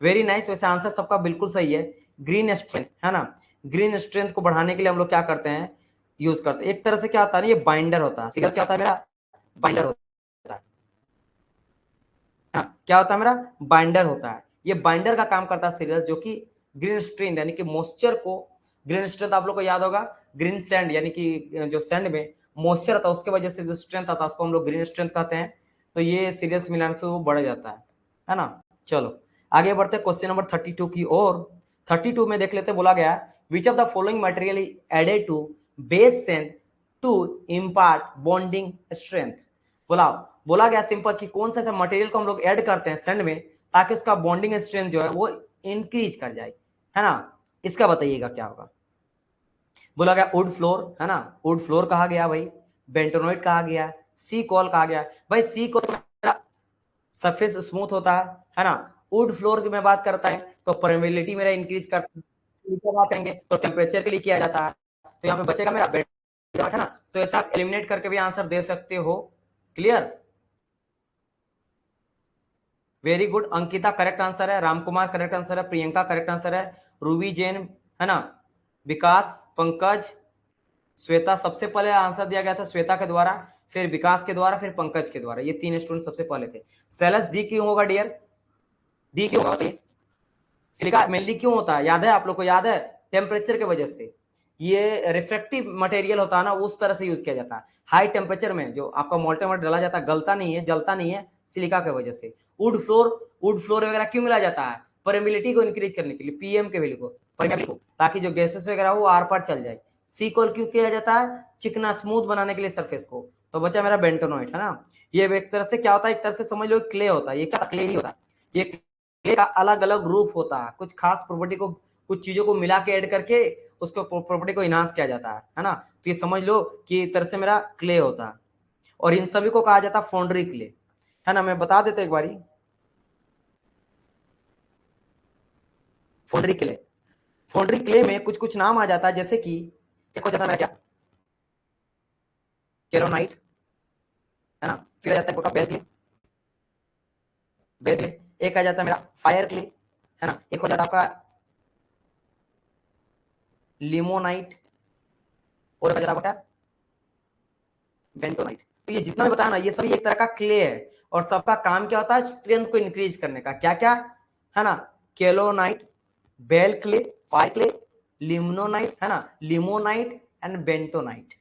वेरी नाइस, वैसे आंसर सबका बिल्कुल सही है। ग्रीन स्ट्रेंथ, है ना, ग्रीन स्ट्रेंथ को बढ़ाने के लिए हम लोग क्या करते हैं, यूज करते हैं। एक तरह से क्या होता है ना, ये बाइंडर होता है। सीरियल्स क्या होता है मेरा? बाइंडर होता है। हाँ, क्या होता है मेरा? बाइंडर होता है। ये बाइंडर का काम करता है सीरियल्स, जो कि ग्रीन स्ट्रेंथ यानी कि मॉइस्चर को, ग्रीन स्ट्रेंथ आप लोग को याद होगा, ग्रीन सैंड यानी कि जो सैंड में मॉइस्चर आता है उसके वजह से जो स्ट्रेंथ आता है उसको हम लोग ग्रीन स्ट्रेंथ कहते हैं। तो ये सीरियल्स मिलाने से वो बढ़ जाता है ना। चलो आगे बढ़ते हैं क्वेश्चन नंबर 32 की ओर। 32 में देख लेते, बोला गया which of the following material is added to base sand to impart bonding strength. बोला गया सिंपल कि कौन सा ऐसा मटेरियल को हम लोग ऐड करते हैं सैंड में ताकि उसका बॉन्डिंग स्ट्रेंथ जो है वो इंक्रीज कर जाए, है ना। इसका बताइएगा क्या होगा। बोला गया वुड फ्लोर, है ना, वुड फ्लोर कहा गया भाई, बेंटोनोइट कहा गया, सी कॉल कहा गया। भाई सी कॉल सरफेस स्मूथ होता है ना। वुड फ्लोर की मैं बात करता है तो परमेबिलिटी मेरा इंक्रीज करता है। बात करेंगे तो टेम्परेचर के लिए किया जाता है। तो यहाँ पे बचेगा मेरा बेंटोनोइट, है ना। तो ऐसा आप एलिमिनेट करके भी आंसर दे सकते हो। Clear, very good. Ankita correct answer है, रामकुमार करेक्ट आंसर है, प्रियंका करेक्ट आंसर है, रूबी जैन, है ना, विकास, पंकज, श्वेता। सबसे पहले आंसर दिया गया था श्वेता के द्वारा, फिर विकास के द्वारा, फिर पंकज के द्वारा। ये तीन स्टूडेंट सबसे पहले थे। सेलस डी क्यों होगा डियर? डी क्यों होगा? सिलिका मेनली क्यों होता है, याद है आप लोग को? याद है, टेम्परेचर की वजह से। ये रिफ्रेक्टिव मटेरियल होता है ना, उस तरह से यूज किया जाता है। हाई टेम्परेचर में जो आपका मोल्टेन वाटर डाला जाता है गलता नहीं है, जलता नहीं है, सिलिका की वजह से। वुड फ्लोर वगैरह क्यों मिला जाता है? परमिलिटी को इंक्रीज करने के लिए, पीएम के वैल्यू को, परमिलिटी को, ताकि जो गैसेस वगैरह वो आर पार चल जाए। सी कॉल क्यों किया जाता है? चिकना स्मूथ बनाने के लिए सरफेस को। तो बचा मेरा बेंटोनोइट, है ना। ये एक तरह से क्या होता है, एक तरह से समझ लो क्ले होता है। ये क्या क्ले ही होता है, ये का अलग अलग रूप होता है। कुछ खास प्रॉपर्टी को, कुछ चीजों को मिला के ऐड करके उसको प्रॉपर्टी को इनहांस किया जाता है ना। तो ये समझ लो कि एक तरह से मेरा क्ले होता है, और इन सभी को कहा जाता है फाउंड्री क्ले, है ना। मैं बता देता एक बारी, फाउंड्री क्ले, फाउंड्री क्ले में कुछ कुछ नाम आ जाता है, जैसे कि एक हो जाता है मेरा क्या, केरोनाइट, है ना, फिर आ जाता है आपका बेल क्ले, बेल क्ले, एक आ जाता है मेरा फायर क्ले, है ना, एक हो जाता है आपका लिमोनाइट, और एक हो जाता है आपका बेंटोनाइट। तो ये जितना भी बताया ना, ये सभी एक तरह का क्ले है, और सबका काम क्या होता है, स्ट्रेंथ को इंक्रीज करने का। क्या क्या, है ना, kaolinite, ball clay, fire clay, limonite, है ना, लिमोनाइट एंड बेंटोनाइट।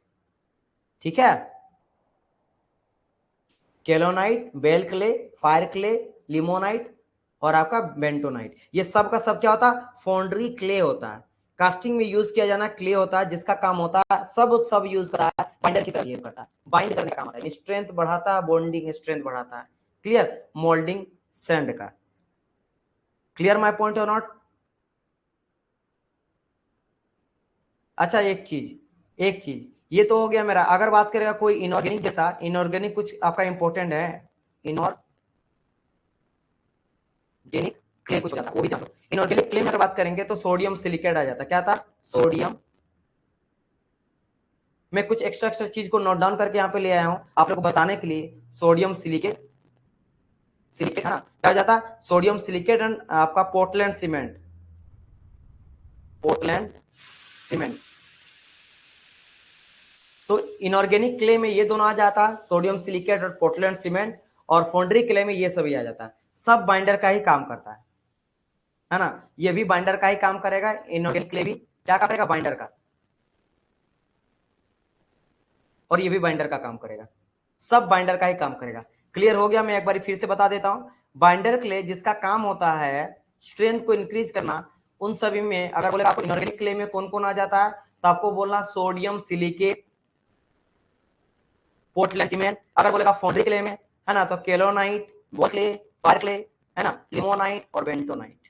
ठीक है, kaolinite, ball clay, fire clay, limonite और आपका बेंटोनाइट, ये सब का सब क्या होता है, फाउंड्री क्ले होता है। कास्टिंग में यूज किया जाना क्ले होता है, जिसका काम होता है सब यूज करता है, बाइंडर की तरह बिहेव करता है, बाइंड करने का काम होता है, स्ट्रेंथ बढ़ाता है, बॉन्डिंग स्ट्रेंथ बढ़ाता है। क्लियर? मोल्डिंग सैंड का। क्लियर माय पॉइंट और नॉट? अच्छा, एक चीज ये तो हो गया मेरा। अगर बात करेगा कोई इनऑर्गेनिक जैसा, इनऑर्गेनिक कुछ आपका इंपॉर्टेंट है, इनऑर्गेनिक क्ले कुछ हो जाता है, वो भी जान लो। इनऑर्गेनिक क्ले में अगर बात करेंगे तो सोडियम सिलिकेट आ जाता। क्या था? सोडियम। मैं कुछ एक्स्ट्रा एक्स्ट्रा चीज को नोट डाउन करके यहाँ पे ले आया हूँ आप लोग को बताने के लिए। सोडियम सिलिकेट, सिलिकेट है ना, क्या हो जाता? सोडियम सिलिकेट एंड आपका पोर्टलैंड सीमेंट, पोर्टलैंड सीमेंट। तो इनऑर्गेनिक क्ले में ये दोनों आ जाता है, सोडियम सिलिकेट और पोर्टलैंड सीमेंट। और फोन्ड्री क्ले में ये सभी आ जाता है। सब बाइंडर का ही काम करता है ना। ये भी बाइंडर का ही काम करेगा। इनऑर्गेनिक क्ले भी क्या करेगा? बाइंडर का। और ये भी बाइंडर का काम करेगा, सब बाइंडर का ही काम करेगा। क्लियर हो गया? मैं एक बार फिर से बता देता हूं। बाइंडर क्ले जिसका काम होता है स्ट्रेंथ को इंक्रीज करना, उन सभी में अगर बोले आपको इनऑर्गेनिक क्ले में कौन कौन आ जाता है, तो आपको बोलना सोडियम सिलिकेट, पोर्टलैंड सीमेंट। अगर बोलेगा फोन्ड्री क्ले में, है ना, तो केलोनाइट, क्ले, फायर क्ले, है ना, लिमोनाइट और बेंटोनाइट।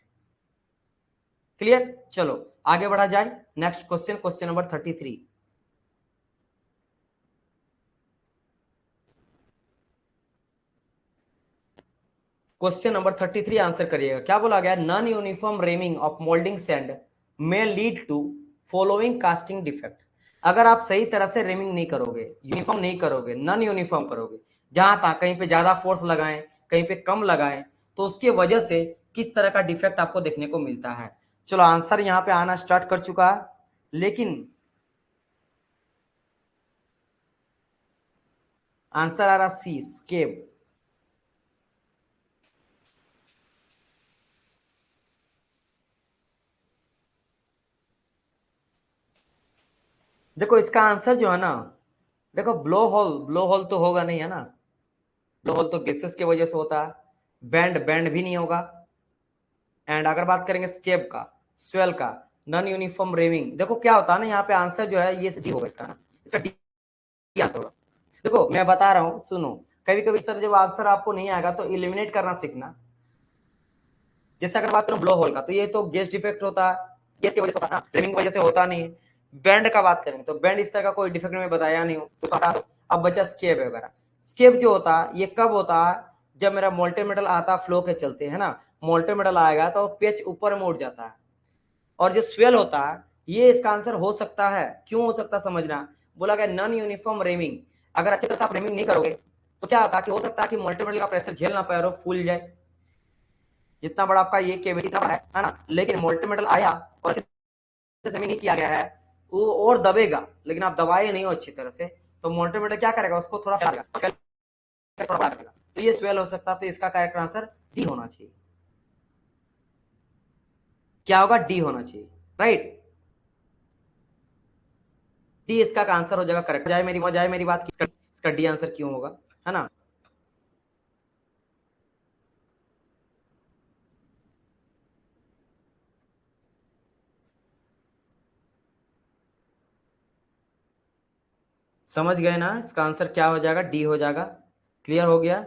क्लियर? चलो आगे बढ़ा जाए। Next question, question number 33। Question number 33 answer करिएगा। क्या बोला गया? Non uniform ramming of moulding sand में lead to following casting defect. अगर आप सही तरह से रेमिंग नहीं करोगे, यूनिफॉर्म नहीं करोगे, नॉन यूनिफॉर्म करोगे, जहां तक कहीं पे ज्यादा फोर्स लगाएं, कहीं पे कम लगाएं, तो उसकी वजह से किस तरह का डिफेक्ट आपको देखने को मिलता है। चलो आंसर यहां पे आना स्टार्ट कर चुका है, लेकिन आंसर आ रहा सी, स्केब। देखो इसका आंसर जो है ना, देखो ब्लो होल तो होगा नहीं, है ना। ब्लो होल तो गैसेस की वजह से होता है। बैंड, बैंड भी नहीं होगा। एंड अगर बात करेंगे स्केप का, स्वेल का, नॉन यूनिफॉर्म रेविंग, देखो क्या होता है ना, यहाँ पे आंसर जो है ये डी होगा इसका ना, इसका डी आंसर होगा। देखो मैं बता रहा हूँ, सुनो। कभी कभी सर जब आंसर आपको नहीं आएगा तो इलिमिनेट करना सीखना। जैसे अगर बात करूं ब्लो होल का, तो ये तो गैस डिफेक्ट होता है, गैस की वजह से होता है, रेविंग की वजह से होता नहीं है। बैंड का बात करेंगे तो बैंड इस तरह का कोई डिफेक्ट में बताया नहीं हो, तो हटा दो। अब बचा स्केप वगैरह। स्केप जो होता है ये कब होता है? जब मेरा मोल्टेन मेटल आता फ्लो के चलते, है ना, मोल्टेन मेटल आएगा तो पेच ऊपर में उठ जाता है। और जो स्वेल होता है, ये इसका आंसर हो सकता है। क्यों हो सकता है समझना। बोला गया नॉन यूनिफॉर्म रेमिंग, अगर अच्छे तरह से आप रेमिंग नहीं करोगे तो क्या होता है कि हो सकता है कि मोल्टेन मेटल का प्रेशर झेल ना पाए और फूल जाए। जितना बड़ा आपका ये केविटी था, है ना, लेकिन मोल्टेन मेटल आया और अच्छे से नहीं किया गया है, वो और दबेगा, लेकिन आप दबाए नहीं हो अच्छी तरह से, तो मोल्टेन मेटल क्या करेगा? उसको थोड़ा फैला थोड़ा बड़ा करेगा, तो ये स्वेल हो सकता है। तो इसका करेक्ट आंसर डी होना चाहिए। क्या होगा? डी होना चाहिए, राइट। डी इसका आंसर हो जाएगा करेक्ट। जाए मेरी बात, इसका डी आंसर क्यों होगा, है ना। समझ गए ना? इसका आंसर क्या हो जाएगा? डी हो जाएगा। क्लियर हो गया?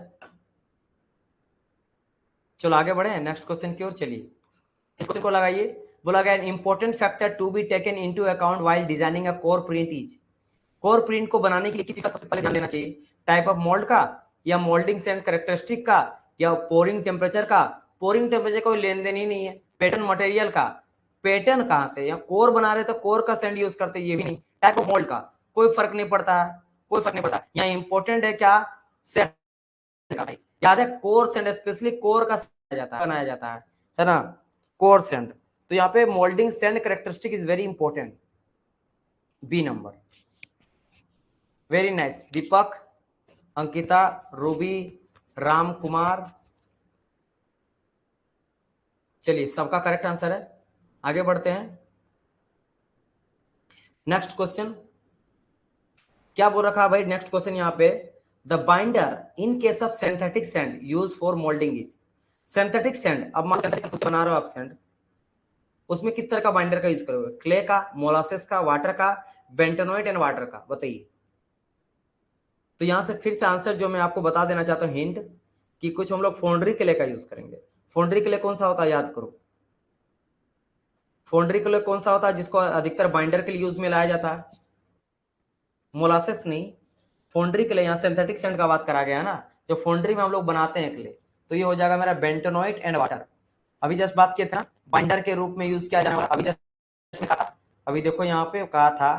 चलो आगे बढ़े नेक्स्ट क्वेश्चन की ओर। चलिए इस क्वेश्चन को लगाइए। बोला गया important factor to be taken into account while designing a core print is. Core print को बनाने के लिए किस चीज का सबसे पहले ध्यान देना चाहिए? टाइप ऑफ मोल्ड का, या मोल्डिंग सेंड कैरेक्टरिस्टिक का, या पोरिंग टेम्परेचर का। पोरिंग टेम्परेचर कोई लेन देन ही नहीं है। पैटर्न मटेरियल का, पैटर्न कहां से, या कोर बना रहे तो कोर का सेंड यूज करते, ये भी नहीं। टाइप ऑफ मोल्ड का कोई फर्क नहीं पड़ता है, कोई फर्क नहीं पड़ता। यहाँ इंपॉर्टेंट है क्या? सेंड का। भाई याद है, कोर सेंड स्पेशली कोर का बनाया जाता है ना, कोर सेंड। तो यहाँ पे moulding sand characteristic is very important. B number. Very nice Deepak, Ankita, Ruby, Ram Kumar. चलिए सबका करेक्ट आंसर है। आगे बढ़ते हैं। नेक्स्ट क्वेश्चन क्या बोल रखा है भाई? नेक्स्ट क्वेश्चन यहाँ पे, the binder in case of synthetic sand use for moulding is. Synthetic sand, अब मान सिंथेटिक बना रहे हो आप सैंड, उसमें किस तरह का बाइंडर का यूज करोगे, क्ले का, मोलासेस का, वाटर का, बेंटोनोइट एंड वाटर का, बताइए। तो यहां से फिर से आंसर जो मैं आपको बता देना चाहता हूं हिंट, कि कुछ हम लोग फोन्ड्री क्ले का यूज करेंगे। फोन्ड्री क्ले कौन सा होता है याद करो, फोन्ड्री क्ले कौन सा होता है जिसको अधिकतर बाइंडर के लिए यूज में लाया जाता है, मोलासेस नहीं, फोन्ड्री क्ले। यहाँ सिंथेटिक सेंट का बात करा गया ना, जो फोन्ड्री में हम लोग बनाते हैं क्ले, तो ये हो जाएगा मेरा बेंटोनोइट एंड वाटर। अभी जस्ट बात किए थे ना बाइंडर के रूप में यूज किया जाने वाला, अभी जस्ट कहा था, अभी देखो यहाँ पे कहा था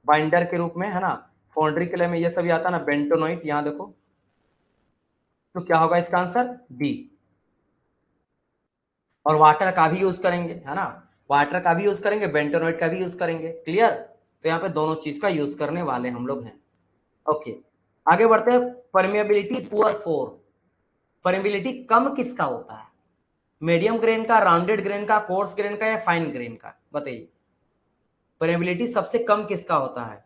बाइंडर के रूप में, है ना, फोन्ड्री क्ले में ये सभी आता है ना, बेंटोनोइट, यहाँ देखो, तो क्या होगा इसका आंसर, बी। और वाटर का भी यूज करेंगे, है ना, वाटर का भी यूज करेंगे, बेंटोनोइट का भी यूज करेंगे, क्लियर। तो यहाँ पे दोनों चीज का यूज करने वाले हम लोग हैं। ओके, आगे बढ़ते हैं। Permeability is poor for, permeability कम किसका होता है, मीडियम ग्रेन का, राउंडेड ग्रेन का, कोर्स ग्रेन का, या फाइन ग्रेन का, बताइए। परमिएबिलिटी सबसे कम किसका होता है,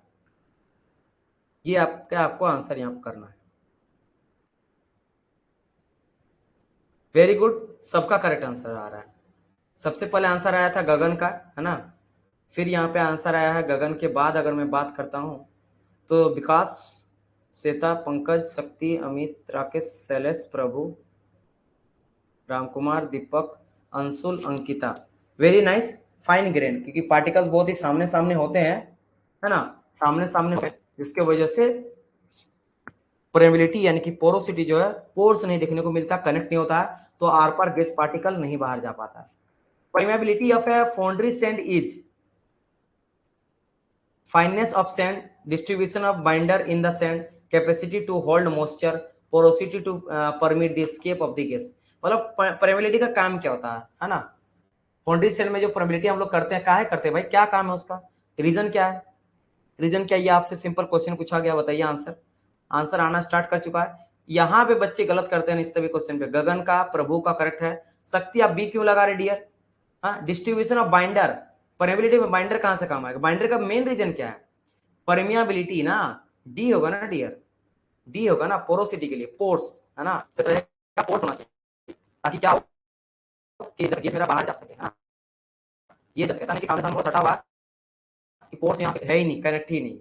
ये आपको आंसर यहां करना है। वेरी गुड, सबका करेक्ट आंसर आ रहा है। सबसे पहले आंसर आया था गगन का, है ना, फिर यहाँ पे आंसर आया है गगन के बाद अगर मैं बात करता हूं तो विकास, Shweta, Pankaj, Shakti, Amit, Rakesh, Shailesh, Prabhu, Ramkumar, Deepak, Anshul, Ankita. Very nice, fine grain, क्योंकि पार्टिकल्स बहुत ही सामने सामने होते हैं, है ना, सामने सामने होते हैं, जिसके वजह से परमेबिलिटी यानी कि पोरोसिटी जो है, पोर्स नहीं देखने को मिलता, कनेक्ट नहीं होता है, तो आर पार गैस पार्टिकल नहीं बाहर जा पाता है। Permeability of A foundry sand is fineness of sand, distribution of binder in the sand, capacity to hold moisture, porosity to permit the escape of the gas। मतलब permeability का काम क्या होता है ना, फाउंड्री सैंड में जो परमेबिलिटी हम लोग करते हैं, काहे करते हैं भाई, क्या काम है उसका, रीजन क्या है, रीजन क्या, ये आपसे सिंपल क्वेश्चन पूछा गया, बताइए आंसर। आंसर आना स्टार्ट कर चुका है। यहाँ पे बच्चे गलत करते हैं इस सभी क्वेश्चन पे, गगन का, प्रभु का करेक्ट है, शक्ति आप बी क्यों लगा रहे डियर। हाँ, डिस्ट्रीब्यूशन ऑफ बाइंडर, परमेबिलिटी में बाइंडर कहां से काम आएगा, बाइंडर का मेन रीजन क्या है, परमियाबिलिटी ना, डी होगा ना डियर, डी होगा ना, पोरोसिटी के लिए, पोर्स, है ना, पोर्स होना चाहिए, ताकि क्या हो कि गैस मेरा बाहर जा सके, है ना, ये जैसे ऐसा नहीं कि सामने सामने सटा हुआ कि पोर्स यहाँ से है ही नहीं, कनेक्ट ही नहीं,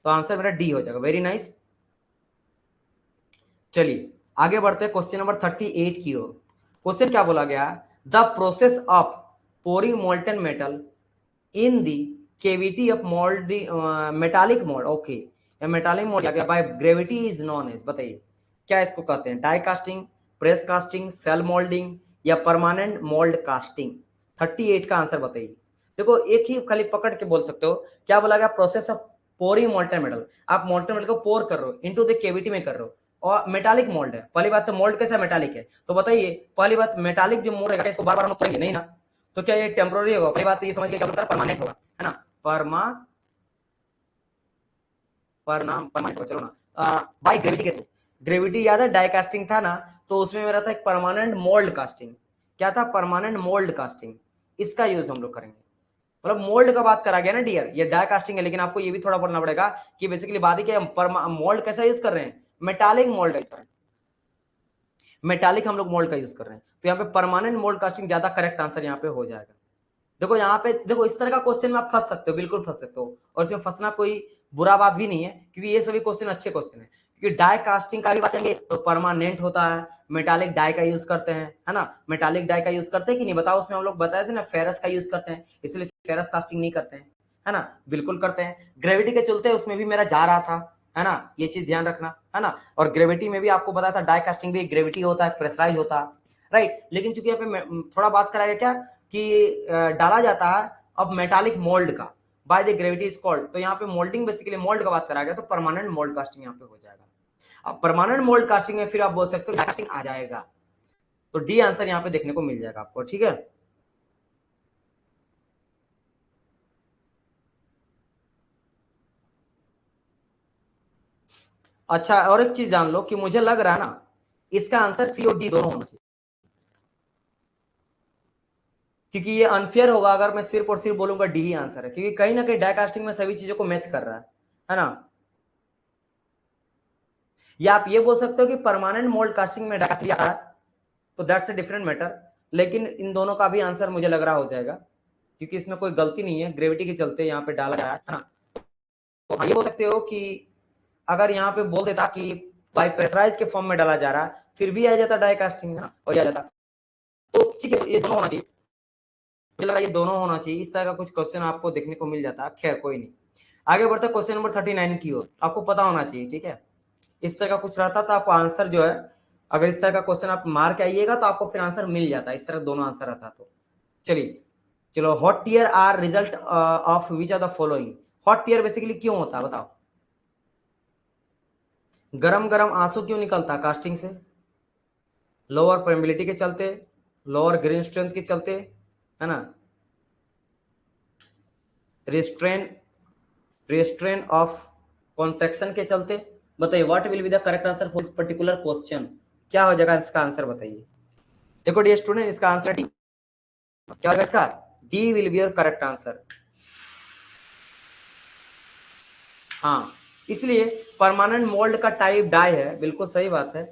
तो आंसर मेरा डी हो जाएगा। वेरी नाइस, चलिए आगे बढ़ते हैं क्वेश्चन नंबर 38 की ओर। क्वेश्चन क्या बोला गया, the process of pouring molten metal in the cavity of mould metallic mould, okay, metallic mould क्या by gravity is known as, बताइए क्या इसको कहते हैं, die casting, press casting, shell moulding, या परमानेंट मोल्ड कास्टिंग। 38 का आंसर बताइए। देखो एक ही खाली पकड़ के बोल सकते हो, क्या बोला गया, process of pouring molten metal, आप मोल्टन मेटल को पोर कर रहे हो, इनटू द केविटी में कर रहे हो, और मेटालिक मोल्ड है, पहली बात तो मोल्ड कैसा मेटालिक है, तो बताइए पहली बात, मेटालिक जो मोल्ड है इसको बार बार हम करेंगे नहीं ना, तो क्या ये टेम्पोररी होगा, पहली बात तो ये समझ लिया, क्या परमानेंट होगा, है ना, परमानेंट, चलो ना, बाय ग्रेविटी के थ्रू, ग्रेविटी याद है डाई कास्टिंग था ना, तो उसमें मेरा था एक परमानेंट मोल्ड कास्टिंग, क्या था, परमानेंट मोल्ड कास्टिंग, इसका यूज हम लोग करेंगे। मतलब मोल्ड का बात करा गया ना डियर, ये डाई कास्टिंग है, लेकिन आपको ये भी थोड़ा बोलना पड़ेगा कि बेसिकली बात ही क्या है, मोल्ड कैसा यूज कर रहे हैं, मेटालिक मोल्ड यूज कर रहे हैं, मेटालिक हम लोग मोल्ड का यूज कर रहे हैं, तो यहाँ पे परमानेंट मोल्ड कास्टिंग ज्यादा करेक्ट आंसर यहाँ पे हो जाएगा। देखो यहाँ पे देखो, इस तरह का क्वेश्चन में आप फंस सकते हो, बिल्कुल फंस सकते हो, और इसमें फंसना कोई बुरा बात भी नहीं है, क्योंकि ये सभी क्वेश्चन अच्छे क्वेश्चन है, क्योंकि डाई कास्टिंग का भी बात करेंगे तो परमानेंट होता है, मेटालिक डाई का यूज करते हैं, है ना, मेटालिक डाई का यूज करते हैं कि नहीं बताओ, उसमें हम लोग बताए थे ना फेरस का यूज करते हैं, इसलिए फेरस कास्टिंग नहीं करते हैं, है ना, बिल्कुल करते हैं। ग्रेविटी के चलते उसमें भी मेरा जा रहा था, है ना, ये चीज ध्यान रखना, है ना, और ग्रेविटी में भी आपको बताया था डाई कास्टिंग भी ग्रेविटी होता है, प्रेशराइज होता है, राइट, लेकिन चूंकि यहाँ पे थोड़ा बात कराया क्या कि डाला जाता है अब मेटालिक मोल्ड का, by the gravity is called, तो यहाँ पे मोल्डिंग बेसिकली मोल्ड का बात करा गया, तो परमानेंट मोल्ड कास्टिंग यहाँ पे हो जाएगा। अब परमानेंट मोल्ड कास्टिंग में फिर आप बोल सकते हो कास्टिंग आ जाएगा, तो डी आंसर यहाँ पे देखने को मिल जाएगा आपको, ठीक है। अच्छा, और एक चीज जान लो कि मुझे लग रहा है ना, इसका आंसर सी और डी दोनों होना चाहिए, क्योंकि ये अनफेयर होगा अगर मैं सिर्फ और सिर्फ बोलूंगा डी ही आंसर है, क्योंकि कहीं ना कहीं डाइकास्टिंग में सभी चीजों को मैच कर रहा है ना, या आप ये बोल सकते हो कि परमानेंट मोल्ड कास्टिंग में डाइकास्टिंग आता है, तो दैट्स अ डिफरेंट मैटर, लेकिन इन दोनों का भी आंसर मुझे लग रहा हो जाएगा, क्योंकि इसमें कोई गलती नहीं है, ग्रेविटी के चलते यहाँ पे डाला गया है ना। तो हाँ, ये बोल सकते हो कि अगर यहाँ पे बोल देता कि बाई प्रेशराइज के फॉर्म में डाला जा रहा है, फिर भी आ जाता डाई कास्टिंग ना, और आ जाता। तो ठीक है, ये दोनों होना चाहिए, मुझे लगा ये दोनों होना चाहिए। इस तरह का कुछ क्वेश्चन आपको देखने को मिल जाता है। खैर कोई नहीं, आगे बढ़ते क्वेश्चन नंबर 39 की ओर। आपको पता होना चाहिए, ठीक है, इस तरह का कुछ रहता तो आपको आंसर जो है, अगर इस तरह का क्वेश्चन आप मार के आइएगा तो आपको फिर आंसर मिल जाता है, इस तरह दोनों आंसर रहता। तो चलिए, चलो, hot tear are result of which are the following. Hot tear basically क्यों होता है बताओ? गरम गरम आंसू क्यों निकलता है कास्टिंग से? लोअर परमेबिलिटी के चलते, लोअर ग्रेन स्ट्रेंथ के चलते, है ना, रिस्ट्रेन रिस्ट्रेन ऑफ कॉन्ट्रेक्शन के चलते। बताइए what will be the correct answer for this particular question? क्या हो जाएगा इसका आंसर बताइए? देखो डियर स्टूडेंट, इसका आंसर डी। क्या होगा इसका? D will be your correct answer. हाँ, इसलिए परमानेंट मोल्ड का टाइप डाई है, बिल्कुल सही बात है।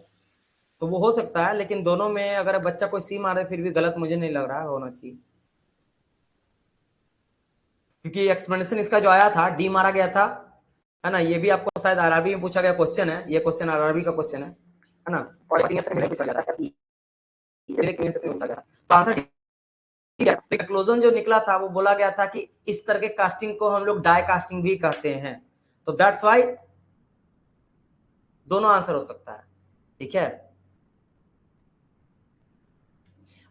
तो वो हो सकता है, लेकिन दोनों में अगर बच्चा कोई सी मारे फिर भी गलत मुझे नहीं लग रहा होना चाहिए, क्योंकि एक्सप्लेनेशन इसका जो आया था डी मारा गया था, है ना। ये भी आपको शायद आरआरबी में पूछा गया क्वेश्चन है, ये क्वेश्चन आरआरबी का क्वेश्चन है ना। और पूछा जाता है, तो आंसर कंक्लूजन जो निकला था वो बोला गया था कि इस तरह के कास्टिंग को हम लोग डाई कास्टिंग भी कहते हैं। तो दैट्स वाई दोनों आंसर हो सकता है, ठीक है।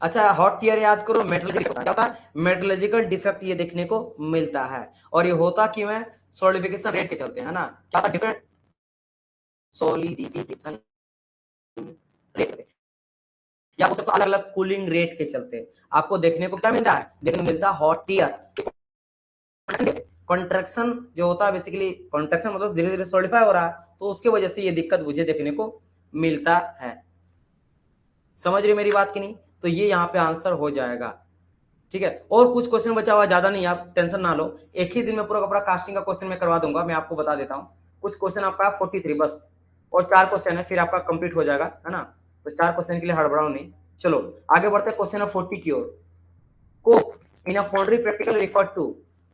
अच्छा, हॉट टीयर याद करो, मेटलर्जिकल डिफेक्ट ये देखने को मिलता है, और ये होता क्यों है? सॉलिडिफिकेशन रेट के चलते, है ना। क्या डिफरेंट? सॉलिडिफिकेशन रेट, या सबको अलग अलग कूलिंग रेट के चलते आपको देखने को क्या मिलता है? देखने को मिलता है हॉट टीयर। कॉन्ट्रैक्शन जो होता है, बेसिकली कॉन्ट्रैक्शन मतलब धीरे धीरे सॉलिडिफाई हो रहा है, तो उसके वजह से ये दिक्कत मुझे देखने को मिलता है। समझ रही मेरी बात की नहीं? तो ये यहाँ पे आंसर हो जाएगा, ठीक है। और कुछ क्वेश्चन बचा हुआ, ज्यादा नहीं, आप टेंशन ना लो, एक ही दिन में पूरा का पूरा कास्टिंग का क्वेश्चन मैं करवा दूंगा। मैं आपको बता देता हूँ, कुछ क्वेश्चन आपका 43 बस, और 4 क्वेश्चन है, फिर आपका कंप्लीट हो जाएगा, है ना। तो 4 क्वेश्चन के लिए हड़बड़ाओ नहीं। चलो आगे बढ़ते हैं क्वेश्चन 40 की ओर। को इन अ फाउंड्री प्रैक्टिकल रिफर टू।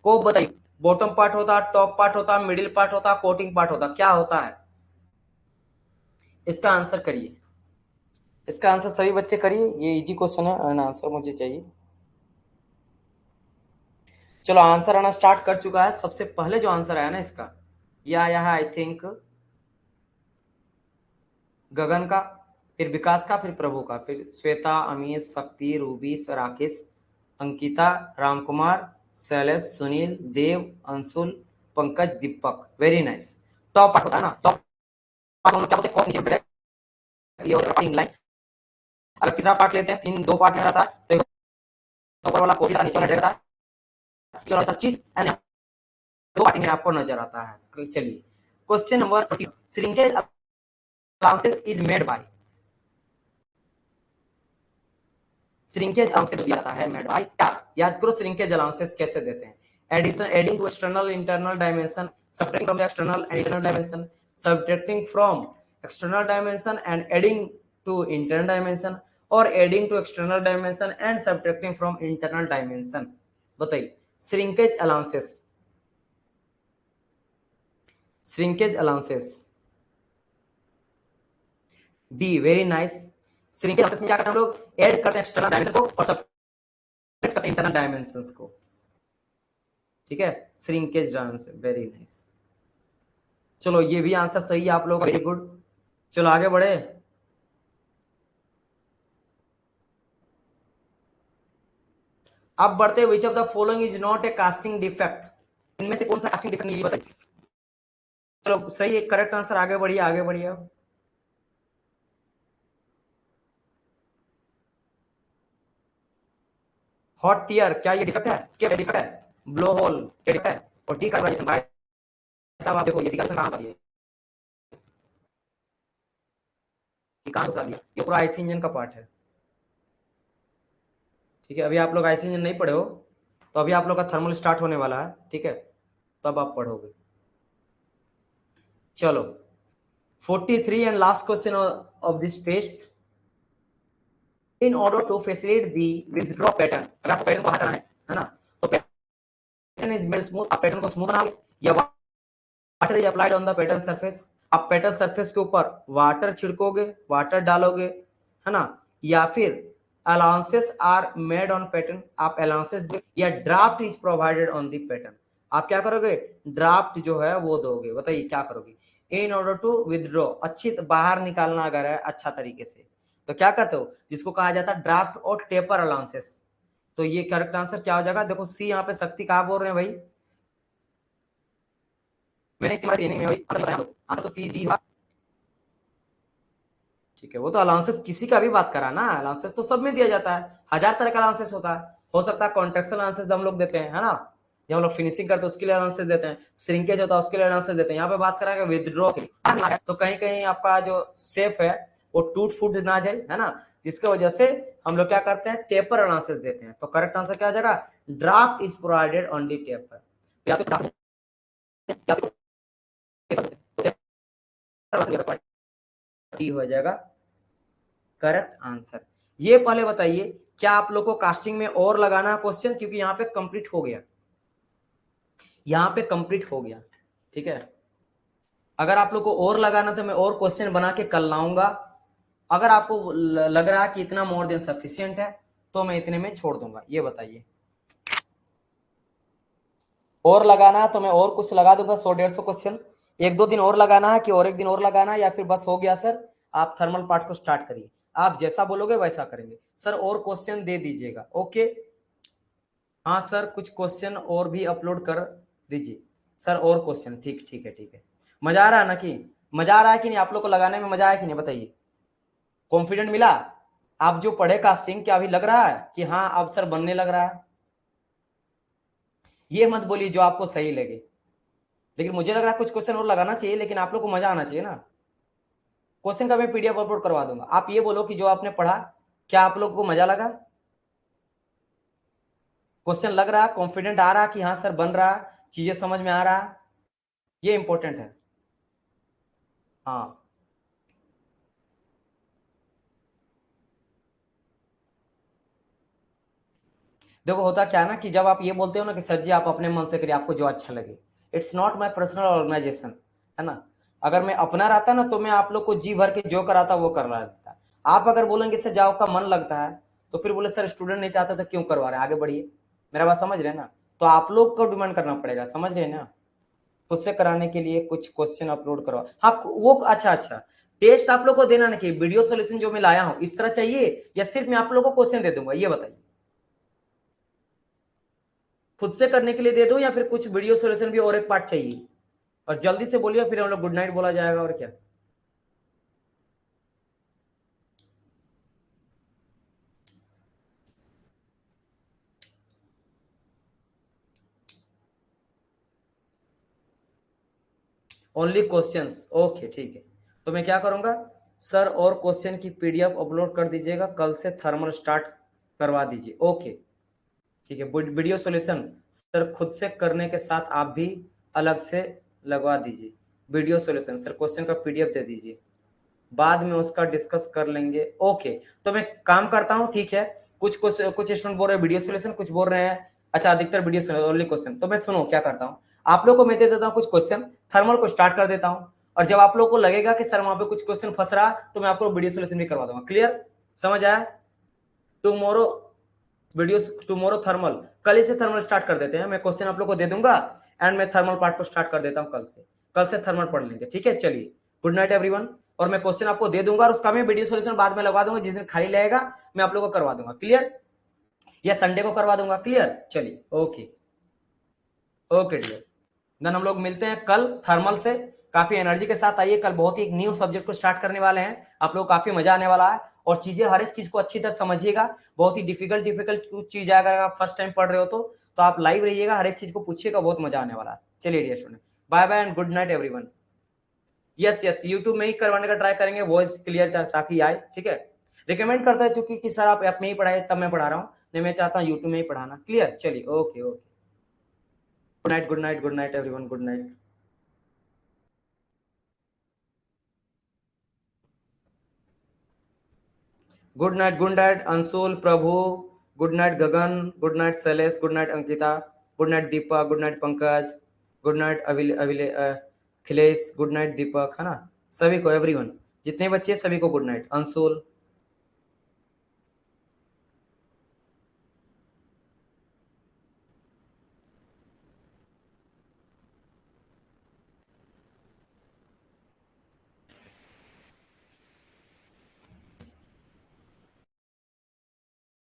को बताइए, बॉटम पार्ट होता, टॉप पार्ट होता, मिडिल पार्ट होता, कोटिंग पार्ट होता, क्या होता है? इसका आंसर करिए, इसका आंसर सभी बच्चे करिए, ये इजी क्वेश्चन है, आंसर मुझे चाहिए। चलो आंसर आना स्टार्ट कर चुका है। सबसे पहले जो आंसर आया ना इसका, ये आया है आई थिंक गगन का, फिर विकास का, फिर प्रभु का, फिर Shweta, Amit, Shakti, Ruby, Rakesh, Ankita, Ramkumar, Shailesh, Sunil, Dev, Anshul, Pankaj, Deepak. Very nice. Top part होता है ना, टॉप पार्ट क्या होता है? नीचे होता है, ये होता है लाइन। अगर तीसरा पार्ट लेते हैं, तीन दो पार्ट में रहता है, तो ऊपर वाला कोटी नीचे वाला रहता है, नीचे वाला चीज एंड दो पार्ट में आपको नजर आता है। चलिए question number 40, shrinkage allowances is made by. Shrinkage allowances दिया जाता है मेड बाय क्या? याद करो श्रिंकेज अलाउंसेस कैसे देते हैं? Addition, adding to external internal dimension, subtracting from the external and internal dimension, subtracting from external dimension and adding to internal dimension, और adding to external dimension and subtracting from internal dimension. बताइए shrinkage allowances, shrinkage allowances D, very nice. Shrinkage allowances में क्या करते हैं हम लोग? Add करते हैं एक्सटर्नल डायमेंशन को और सब्ट्रैक्ट करते हैं इंटरनल डायमेंशंस को, ठीक है। Shrinkage dimension, very nice. चलो ये भी आंसर सही है आप लोग, वेरी गुड। चलो आगे बढ़े। अब बढ़ते, विच of the following is not a casting defect. इनमें से कौन सा कास्टिंग डिफेक्ट नहीं, ये बताइए। चलो सही है, करेक्ट आंसर। आगे बढ़िए, आगे बढ़िए। हॉट टीयर क्या ये डिफेक्ट है? क्या डिफेक्ट है? ब्लो होल क्या डिफेक्ट है? और डीकार्बोनाइजेशन भाई साहब, आप देखो ये डीकार्बोनेशन कहां से, ये कहां से दिया? ये पूरा आईसी इंजन का पार्ट है, ठीक है। अभी आप लोग आईसी इंजन नहीं पढ़े हो, तो अभी आप लोग का थर्मल स्टार्ट होने वाला है, ठीक है, तब आप पढ़ोगे। चलो 43 and last question of this test. In order to facilitate the withdraw pattern, अगर आपको पैटर्न को हटाना है ना, तो पैटर्न इज मेड स्मूथ, आप पैटर्न को स्मूथ बनाओगे, या water is applied on the pattern surface, आप पैटर्न सरफेस के ऊपर वाटर छिड़कोगे, वाटर डालोगे, है ना, या फिर allowances are made on pattern, आप अलाउंसेस, या draft is provided on the pattern, आप क्या करोगे, ड्राफ्ट जो है वो दोगे, बताइए क्या करोगे, इन ऑर्डर टू विदड्रॉ, अच्छी बाहर निकालना अगर है अच्छा तरीके से, तो क्या करते हो, जिसको कहा जाता है ड्राफ्ट और टेपर अलाउंसेस, तो ये करेक्ट आंसर क्या हो जाएगा, देखो सी, यहाँ पे शक्ति कहा बोल रहे हैं भाई, मैंने इसी नहीं में भाई आंसर बताया, आंसर तो सी डी हुआ, ठीक है, वो तो अलाउंसेस किसी का भी बात करा ना, अलाउंसेस तो सब में दिया जाता है, 1000 तरह का अलाउंसेस होता है, हो सकता है कॉन्ट्रेक्चुअल अलाउंसेस हम लोग देते हैं, है ना, जब हम लोग फिनिशिंग करते हैं उसके लिए अलाउंसेस देते हैं, श्रिंकेज होता है उसके लिए अलाउंसेस देते हैं, यहाँ पे बात करेंगे विदड्रॉ की, तो कहीं कहीं आपका जो शेप है वो टूट फूट ना जाए, है ना, जिसकी वजह से हम लोग क्या करते हैं, टेपर अलाउंसेस देते हैं, तो करेक्ट आंसर क्या हो जाएगा, draft is provided on the taper, या तो हो जाएगा करेक्ट आंसर। ये पहले बताइए, क्या आप लोग को कास्टिंग में और लगाना है क्वेश्चन, क्योंकि यहाँ पे कंप्लीट हो गया, यहाँ पे कंप्लीट हो गया, ठीक है, अगर आप लोग को और लगाना तो मैं और क्वेश्चन बना के कल लाऊंगा, अगर आपको लग रहा है कि इतना मोर देन सफिशियंट है तो मैं इतने में छोड़ दूंगा, ये बताइए, और लगाना है तो मैं और कुछ लगा दूंगा, 100-150 क्वेश्चन, एक दो दिन और लगाना है कि और एक दिन और लगाना है, या फिर बस हो गया सर, आप थर्मल पार्ट को स्टार्ट करिए, आप जैसा बोलोगे वैसा करेंगे सर, और क्वेश्चन दे दीजिएगा, ओके, हाँ सर कुछ क्वेश्चन और भी अपलोड कर दीजिए सर, और क्वेश्चन, ठीक ठीक है, ठीक है, मजा आ रहा है ना, कि मजा आ रहा है कि नहीं, आप लोग को लगाने में मजा आया कि नहीं, बताइए, कॉन्फिडेंट मिला, आप जो पढ़े कास्टिंग, क्या अभी लग रहा है कि हाँ अब सर बनने लग रहा है, ये मत बोलिए जो आपको सही लगे, लेकिन मुझे लग रहा है कुछ क्वेश्चन और लगाना चाहिए, लेकिन आप लोग को मजा आना चाहिए ना, क्वेश्चन का मैं पीडीएफ अपलोड करवा दूंगा, आप ये बोलो कि जो आपने पढ़ा क्या आप लोग को मजा लगा, क्वेश्चन लग रहा है, कॉन्फिडेंट आ रहा कि हाँ सर बन रहा, चीजें समझ में आ रहा, ये इंपॉर्टेंट है, हाँ, देखो होता क्या है ना, कि जब आप ये बोलते हो ना कि सर जी आप अपने मन से करिए, आपको जो अच्छा लगे, it's not my personal organisation, है ना, अगर मैं अपना रहता ना तो मैं आप लोग को जी भर के जो कराता वो करवा देता, आप अगर बोलेंगे सर जाओ का मन लगता है, तो फिर बोले सर स्टूडेंट नहीं चाहता तो क्यों करवा रहे हैं, आगे बढ़िए, मेरा बात समझ रहे हैं ना, तो आप लोग को डिमांड करना पड़ेगा, समझ रहे हैं ना, खुद से कराने के लिए कुछ क्वेश्चन अपलोड करो, हाँ वो अच्छा अच्छा, टेस्ट आप लोग को देना ना, कि वीडियो सोल्यूशन जो मैं लाया हूँ इस तरह चाहिए, या सिर्फ मैं आप लोग को क्वेश्चन दे दूंगा, ये बताइए, खुद से करने के लिए दे दो या फिर कुछ वीडियो सोल्यूशन भी और एक पार्ट चाहिए, और जल्दी से बोलिए फिर हम लोग गुड नाइट बोला जाएगा, और क्या, ओनली क्वेश्चंस, ओके ठीक है, तो मैं क्या करूंगा सर, और क्वेश्चन की पीडीएफ अपलोड कर दीजिएगा, कल से थर्मल स्टार्ट करवा दीजिए, ओके ठीक है, वीडियो सॉल्यूशन सर खुद से करने के साथ आप भी अलग से लगवा दीजिए, वीडियो सॉल्यूशन सर क्वेश्चन का पीडीएफ दे दीजिए, बाद में उसका डिस्कस कर लेंगे, ओके, तो मैं काम करता हूं, ठीक है, कुछ कुछ स्टूडेंट बोल रहे हैं वीडियो सॉल्यूशन, कुछ बोल रहे हैं अच्छा अधिकतर वीडियो सॉल्यूशन ओनली क्वेश्चन, तो मैं सुनो क्या करता हूं, आप लोग को मैं दे देता हूं कुछ क्वेश्चन, थर्मल को स्टार्ट कर देता हूं, और जब आप लोग को लगेगा कि सर वहां पे कुछ क्वेश्चन फंस रहा, तो मैं आपको वीडियो सॉल्यूशन भी करवा दूंगा, क्लियर, समझ आया, टुमारो वीडियो, टुमारो थर्मल, कल ही से थर्मल स्टार्ट कर देते हैं, मैं क्वेश्चन आप लोग को दे दूंगा, एंड मैं थर्मल पार्ट को स्टार्ट कर देता हूं, कल से थर्मल पढ़ लेंगे, ठीक है, चलिए गुड नाइट एवरीवन, और मैं क्वेश्चन आपको दे दूंगा, और उसका मैं वीडियो सॉल्यूशन बाद में लगा दूंगा, जिस दिन खाली रहेगा मैं आप लोग को करवा दूंगा, क्लियर, या संडे को करवा दूंगा, क्लियर, चलिए ओके, ओके डियर, देन हम लोग मिलते हैं कल थर्मल से, काफी एनर्जी के साथ आइए, कल बहुत ही एक न्यू सब्जेक्ट को स्टार्ट करने वाले हैं, आप लोग काफी मजा आने वाला है, और चीजें हर एक चीज को अच्छी तरह समझिएगा, बहुत ही डिफिकल्ट डिफिकल्ट कुछ चीज अगर आप फर्स्ट टाइम पढ़ रहे हो तो आप लाइव रहिएगा, हर एक चीज को पूछिएगा, बहुत मजा आने वाला है, चलिए dear student, bye bye and good night everyone, yes yes YouTube में ही करवाने का ट्राई करेंगे, वॉइस क्लियर ताकि आए, ठीक है, रिकमेंड करता है चूंकि कि सर आप ऐप में ही पढ़ाए तब मैं पढ़ा रहा हूँ, नहीं मैं चाहता हूँ यूट्यूब में ही पढ़ाना, क्लियर, चलिए okay okay, good night good night good night everyone, good night. Good night Anshul, Prabhu, good night Gagan, good night Shailesh, good night Ankita, good night Deepak, good night Pankaj, good night Akhilesh, good night Deepak, है ना। सभी को, एवरीवन, जितने बच्चे सभी को गुड नाइट। अंशुल,